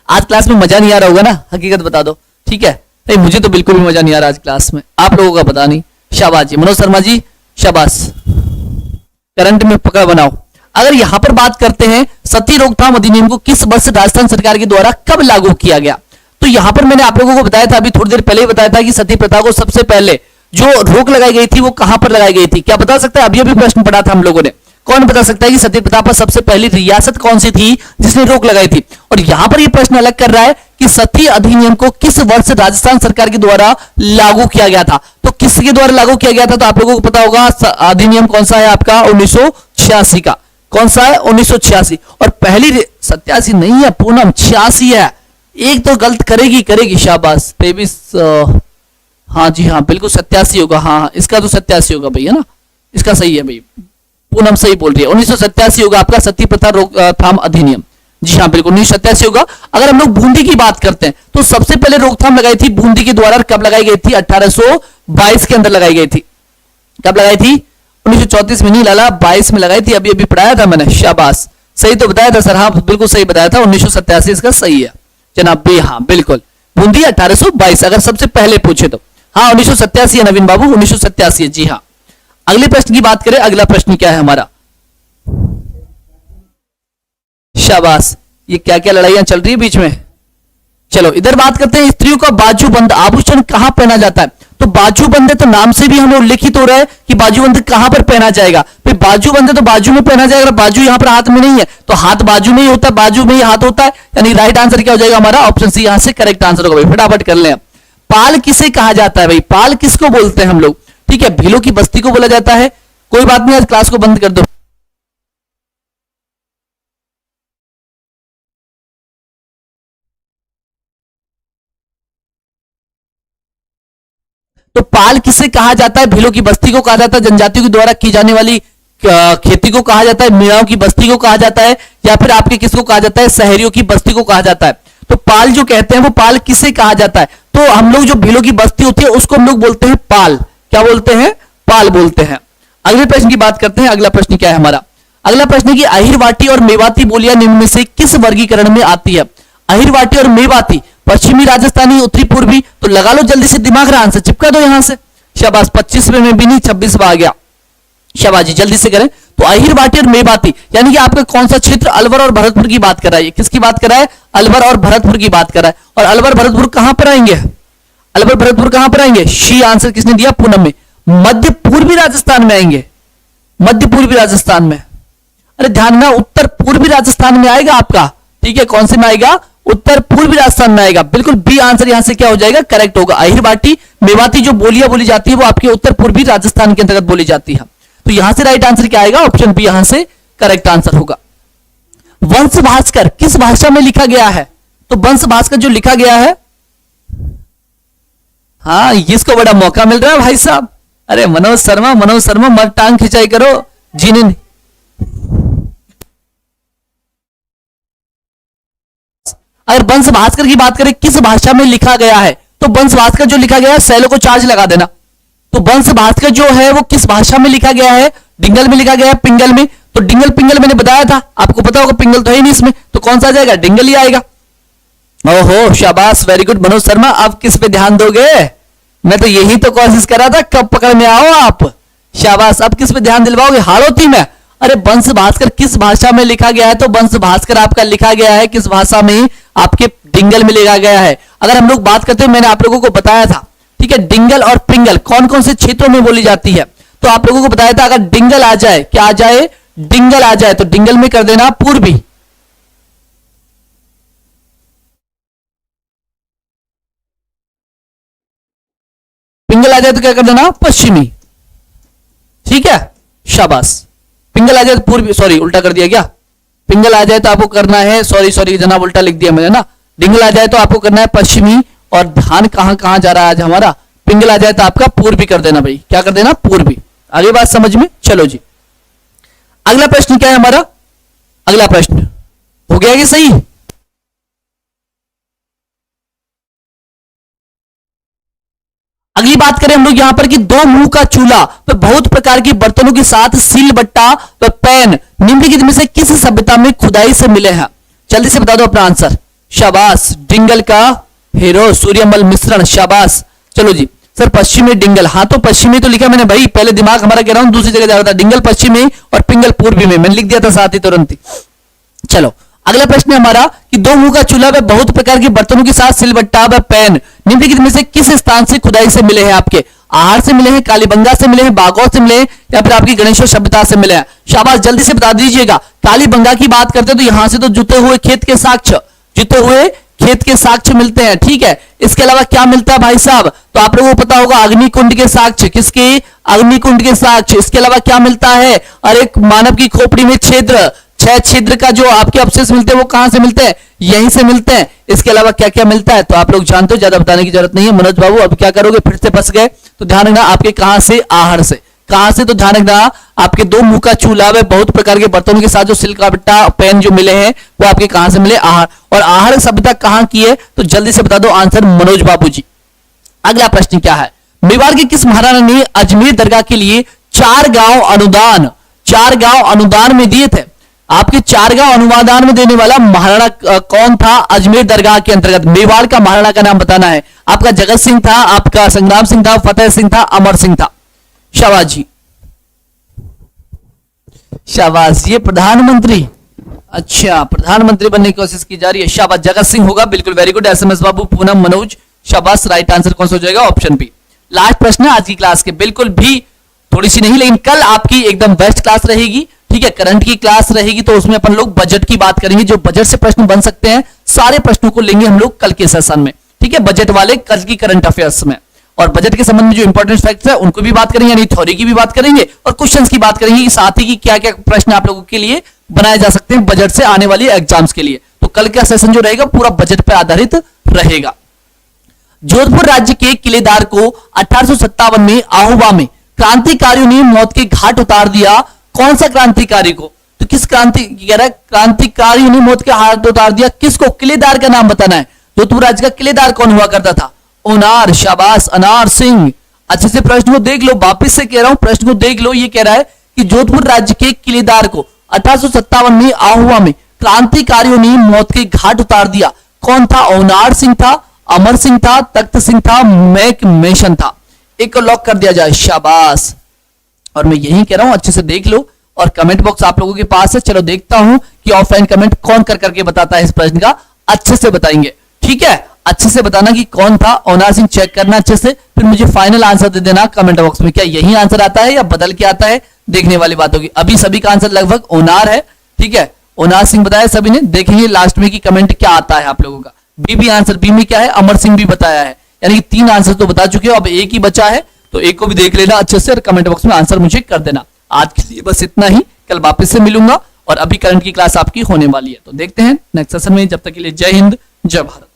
आज क्लास में मजा नहीं आ रहा होगा ना, हकीकत बता दो, ठीक है, नहीं मुझे तो बिल्कुल भी मजा नहीं आ रहा आज क्लास में, आप लोगों का पता नहीं, शाबाश जी। मनोज शर्मा जी शाबाश, करंट में पकड़ बनाओ। अगर यहां पर बात करते हैं सती रोकथाम अधिनियम को किस वर्ष राजस्थान सरकार के द्वारा कब लागू किया गया, तो यहां पर मैंने आप लोगों को बताया था, अभी थोड़ी देर पहले ही बताया था कि सती प्रथा को सबसे पहले जो रोक लगाई गई थी वो कहां पर लगाई गई थी, क्या बता सकता है, अभी अभी प्रश्न पढ़ा था हम लोगों ने, कौन बता सकता है कि सती प्रथा पर सबसे पहली रियासत कौन सी थी जिसने रोक लगाई थी। और यहां पर यह प्रश्न अलग कर रहा है कि सती अधिनियम को किस वर्ष राजस्थान सरकार के द्वारा लागू किया गया था, तो किसके द्वारा लागू किया गया था, तो आप लोगों को पता होगा अधिनियम कौन सा है आपका, 1986 का, कौन सा है, 1986। और पहली 87 नहीं है पूनम, 86 है, एक तो गलत करेगी करेगी, शाबाश 23, हाँ जी हाँ बिल्कुल 87 होगा, हाँ इसका तो 87 होगा भाई, है ना, इसका सही है भाई, पूनम सही बोल रही है, 1987 होगा आपका सती प्रथा रोकथाम अधिनियम, जी हाँ बिल्कुल 1987 होगा। अगर हम लोग बूंदी की बात करते हैं तो सबसे पहले रोकथाम लगाई थी बूंदी के द्वारा, कब लगाई गई थी, 1822 के अंदर लगाई गई थी, कब लगाई थी, 1934 में नहीं लाला, 22 में लगाई थी, अभी अभी पढ़ाया था मैंने, शाबाश सही तो बताया था सर, हाँ बिल्कुल सही बताया था, 1987 इसका सही है जनाब भी, हाँ बिल्कुल बूंदी 1822 अगर सबसे पहले पूछे तो, हाँ 1987 है नवीन बाबू, 1987 है, जी हाँ। अगले प्रश्न की बात करें, अगला प्रश्न क्या है हमारा, शाबाश, ये क्या क्या लड़ाइयां चल रही है बीच में। चलो इधर बात करते हैं, स्त्रियों का बाजूबंद आभूषण कहां पहना जाता है, तो बाजूबंद है तो नाम से भी हमें उल्लेखित हो रहा है कि बाजूबंद कहां पर पहना जाएगा, फिर बाजूबंद है तो बाजू में पहना जाएगा, बाजू यहां पर हाथ में नहीं है तो हाथ बाजू में ही होता है, बाजू में ही हाथ होता है, यानी राइट आंसर क्या हो जाएगा हमारा, ऑप्शन सी यहां से करेक्ट आंसर होगा भाई, फटाफट कर लें। पाल किसे कहा जाता है भाई, पाल किसको बोलते हैं हम लोग, ठीक है, भीलों की बस्ती को बोला जाता है, कोई बात नहीं आज क्लास को बंद कर दो। तो पाल किसे कहा जाता है, भीलों की बस्ती को कहा जाता है, जनजातियों के द्वारा की जाने वाली खेती को कहा जाता है, मीणाओं की बस्ती को कहा जाता है, या फिर आपके किसको कहा जाता है, शहरियों की बस्ती को कहा जाता है। तो पाल जो कहते हैं वो पाल किसे कहा जाता है, तो हम लोग जो भीलों की बस्ती होती है उसको हम लोग बोलते हैं पाल, क्या बोलते हैं, पाल बोलते हैं। अगले प्रश्न की बात करते हैं, अगला प्रश्न क्या है हमारा, अगला प्रश्न है कि अहिरवाटी और मेवाती बोलियां निम्न में से किस वर्गीकरण में आती है? अहिरवाटी और मेवाती, पश्चिमी राजस्थानी, उत्तरी पूर्वी, तो लगा लो जल्दी से दिमाग का आंसर चिपका दो यहां से। शाबाश, 25वें में भी नहीं 26वां आ गया। शाबाश जी, जल्दी से करें। तो अहिरवाटी और मेवाती यानी कि आपका कौन सा क्षेत्र? अलवर और भरतपुर की बात कर रहा है। किसकी बात कर रहा है? अलवर और भरतपुर की बात कर रहा है। और अलवर भरतपुर कहां पर आएंगे? अलवर भरतपुर कहां पर आएंगे? शी आंसर किसने दिया? पूनम में। मध्य पूर्वी राजस्थान में आएंगे, मध्य पूर्वी राजस्थान में। अरे ध्यान ना, उत्तर पूर्वी राजस्थान में आएगा आपका, ठीक है। कौन से में आएगा? उत्तर पूर्वी राजस्थान में आएगा। बिल्कुल बी आंसर यहां से क्या हो जाएगा? करेक्ट होगा। अहिरवाटी मेवाती जो बोलियां बोली जाती है वो आपके उत्तर पूर्वी राजस्थान के अंतर्गत बोली जाती है। तो यहां से राइट आंसर क्या आएगा? ऑप्शन बी यहां से करेक्ट आंसर होगा। वंश भास्कर किस भाषा में लिखा गया है? तो वंश भास्कर जो लिखा गया है, हाँ इसको बड़ा मौका मिल रहा है भाई साहब। अरे मनोज शर्मा, मनोज शर्मा मत टांग खिंचाई करो, जीने नहीं। अगर वंश भास्कर की बात करें किस भाषा में लिखा गया है, तो वंश भास्कर जो लिखा गया है, सैलो को चार्ज लगा देना। तो वंश भास्कर जो है वो किस भाषा में लिखा गया है? डिंगल में लिखा गया है, पिंगल में। तो डिंगल पिंगल मैंने बताया था, आपको पता होगा पिंगल तो है नहीं इसमें, तो कौन सा आ जाएगा? डिंगल ही आएगा। ओहो शाबाश, वेरी गुड मनोज शर्मा। अब किस पे ध्यान दोगे? मैं तो यही तो कोशिश कर रहा था, कब पकड़ में आओ आप। शाबाश, अब किस पे ध्यान दिलवाओगे? हाड़ोती में। अरे वंश भास्कर किस भाषा में लिखा गया है? तो वंश भास्कर आपका लिखा गया है किस भाषा में? आपके डिंगल में लिखा गया है। अगर हम लोग बात करते हैं, मैंने आप लोगों को बताया था, ठीक है, डिंगल और पिंगल कौन कौन से क्षेत्रों में बोली जाती है। तो आप लोगों को बताया था, अगर डिंगल आ जाए, क्या आ जाए? डिंगल आ जाए, तो डिंगल में कर देना पूर्वी। पिंगल आ जाए तो क्या कर देना? पश्चिमी, ठीक है। शाबाश, पिंगल आ जाए तो पूर्वी, सॉरी उल्टा कर दिया क्या? पिंगल आ जाए तो आपको करना है, सॉरी सॉरी जनाब उल्टा लिख दिया मैंने ना। डिंगल आ जाए तो आपको करना है पश्चिमी, और ध्यान कहां कहां जा रहा है आज हमारा? पिंगल आ जाए तो आपका पूर्वी कर देना भाई। क्या कर देना? पूर्वी। आगे बात समझ में? चलो जी, अगला प्रश्न क्या है हमारा? अगला प्रश्न हो गया कि सही? अगली बात करें हम लोग यहां पर कि दो मुंह का चूल्हा व बहुत प्रकार के बर्तनों के साथ सील बट्टा व पैन निम्नलिखित में से किस सभ्यता में खुदाई से मिले हैं? जल्दी से बता दो अपना आंसर। शाबाश, डिंगल का हीरो सूर्यमल मिश्रण। शाबाश, चलो जी सर पश्चिमी डिंगल, हाँ तो पश्चिमी तो लिखा मैंने भाई, पहले दिमाग हमारा कह रहा हूं दूसरी जगह जा रहा था। डिंगल पश्चिमी और पिंगल पूर्वी में, मैंने लिख दिया था साथ ही तुरंत ही। चलो अगला प्रश्न है हमारा कि दो मुंह का चूल्हा व बहुत प्रकार के बर्तनों के साथ सिलबट्टा व पैन निम्नलिखित में से किस स्थान से खुदाई से मिले हैं? आपके आहार से मिले हैं, कालीबंगा से मिले हैं, बागौर से मिले हैं, या फिर आपकी गणेशों सभ्यता से मिले हैं? शाबाश, जल्दी से बता दीजिएगा। कालीबंगा की बात करते हैं तो यहां से तो जुते हुए खेत के साक्ष्य, जुते हुए खेत के साक्ष्य मिलते हैं, ठीक है। इसके अलावा क्या मिलता है भाई साहब? तो आप लोगों को पता होगा अग्निकुंड के साक्ष्य। किसके? अग्निकुंड के साक्ष्य। इसके अलावा क्या मिलता है? और एक मानव की खोपड़ी में छिद्र, 6 छिद्र का जो आपके अवशेष मिलते हैं वो कहां से मिलते हैं? यहीं से मिलते हैं। इसके अलावा क्या क्या मिलता है? तो आप लोग जानते हो, ज्यादा बताने की जरूरत नहीं है। मनोज बाबू अब क्या करोगे? फिर से फंस गए तो ध्यान रखना आपके कहां से? आहार से। कहां से? तो ध्यान रखना आपके दो मुंह का चूल्हा व बहुत प्रकार के बर्तनों के साथ जो सिल्क का बट्टा पेन जो मिले हैं वो आपके कहां से मिले? आहार। और आहार सभ्यता कहां की है? तो जल्दी से बता दो आंसर मनोज बाबू जी। अगला प्रश्न क्या है? मेवाड़ के किस महाराणा ने अजमेर दरगाह के लिए 4 गांव अनुदान में दिए थे? आपके 4 गांव अनुदान में देने वाला महाराणा कौन था? अजमेर दरगाह के अंतर्गत मेवाड़ का महाराणा का नाम बताना है। आपका जगत सिंह था, आपका संग्राम सिंह था, फतेह सिंह था, अमर सिंह था। शाबाश जी, शाबाश। ये प्रधानमंत्री, अच्छा प्रधानमंत्री बनने की कोशिश की जा रही है। शाबाश, जगत सिंह होगा, बिल्कुल वेरी गुड। एसएमएस बाबू, पूनम, मनोज, शाबाश। राइट आंसर कौन सा हो जाएगा? Option B. लास्ट प्रश्न है आज की क्लास के, बिल्कुल भी थोड़ी सी नहीं, लेकिन कल आपकी एकदम बेस्ट क्लास रहेगी, ठीक है। करंट की क्लास रहेगी तो उसमें अपन लोग बजट की बात करेंगे, जो बजट से प्रश्न बन सकते हैं सारे प्रश्नों को लेंगे हम लोग कल के सेशन में, ठीक है। बजट वाले कल की करंट अफेयर्स में, और बजट के संबंध में जो इंपॉर्टेंट फैक्ट्स है उनको भी बात करेंगे, यानी थ्योरी की भी बात करेंगे और क्वेश्चंस की बात करेंगे, साथ ही की क्या क्या प्रश्न आप लोगों के लिए बनाए जा सकते हैं बजट से आने वाली एग्जाम्स के लिए। तो कल का सेशन जो रहेगा पूरा बजट पर आधारित रहेगा। जोधपुर राज्य के किलेदार को 1857 में आहुवा में क्रांतिकारियों ने मौत के घाट उतार दिया। कौन सा क्रांतिकारी को? तो किस क्रांतिकारियों ने मौत के घाट उतार दिया? किसको? किलेदार का नाम बताना है। जोधपुर राज्य का किलेदार कौन हुआ करता था? ओनार। शाबाश, अनार सिंह। अच्छे से प्रश्न को देख लो, वापिस से कह रहा हूं प्रश्न को देख लो। ये कह रहा है कि जोधपुर राज्य के किलेदार को 1857 में आहुआ में क्रांतिकारियों ने मौत के घाट उतार दिया। कौन था? ओनार सिंह था, अमर सिंह था, तख्त सिंह था, मैक मेशन था। एक को लॉक कर दिया जाए। शाबाश। और मैं यही कह रहा हूं, अच्छे से देख लो और कमेंट बॉक्स आप लोगों के पास है। चलो देखता हूं कि ऑफलाइन कमेंट कौन कर करके बताता है इस प्रश्न का। अच्छे से बताएंगे, ठीक है? अच्छे से बताना कि कौन था। ओनार सिंह चेक करना अच्छे से, फिर मुझे फाइनल आंसर दे देना कमेंट बॉक्स में। क्या यही आंसर आता है या बदल के आता है, देखने वाली बात होगी। अभी सभी का आंसर लगभग ओनार है, ठीक है? ओनार सिंह बताया सभी ने। देखेंगे लास्ट में कि कमेंट क्या आता है आप लोगों का। बी भी आंसर, बी में क्या है? अमर सिंह भी बताया है। यानी कि 3 आंसर तो बता चुके हो, अब एक ही बचा है, तो एक को भी देख लेना अच्छे से और कमेंट बॉक्स में आंसर मुझे कर देना। आज के लिए बस इतना ही, कल वापस से मिलूंगा और अभी करंट की क्लास आपकी होने वाली है। तो देखते हैं नेक्स्ट सेशन में। जब तक के लिए जय हिंद, जय भारत।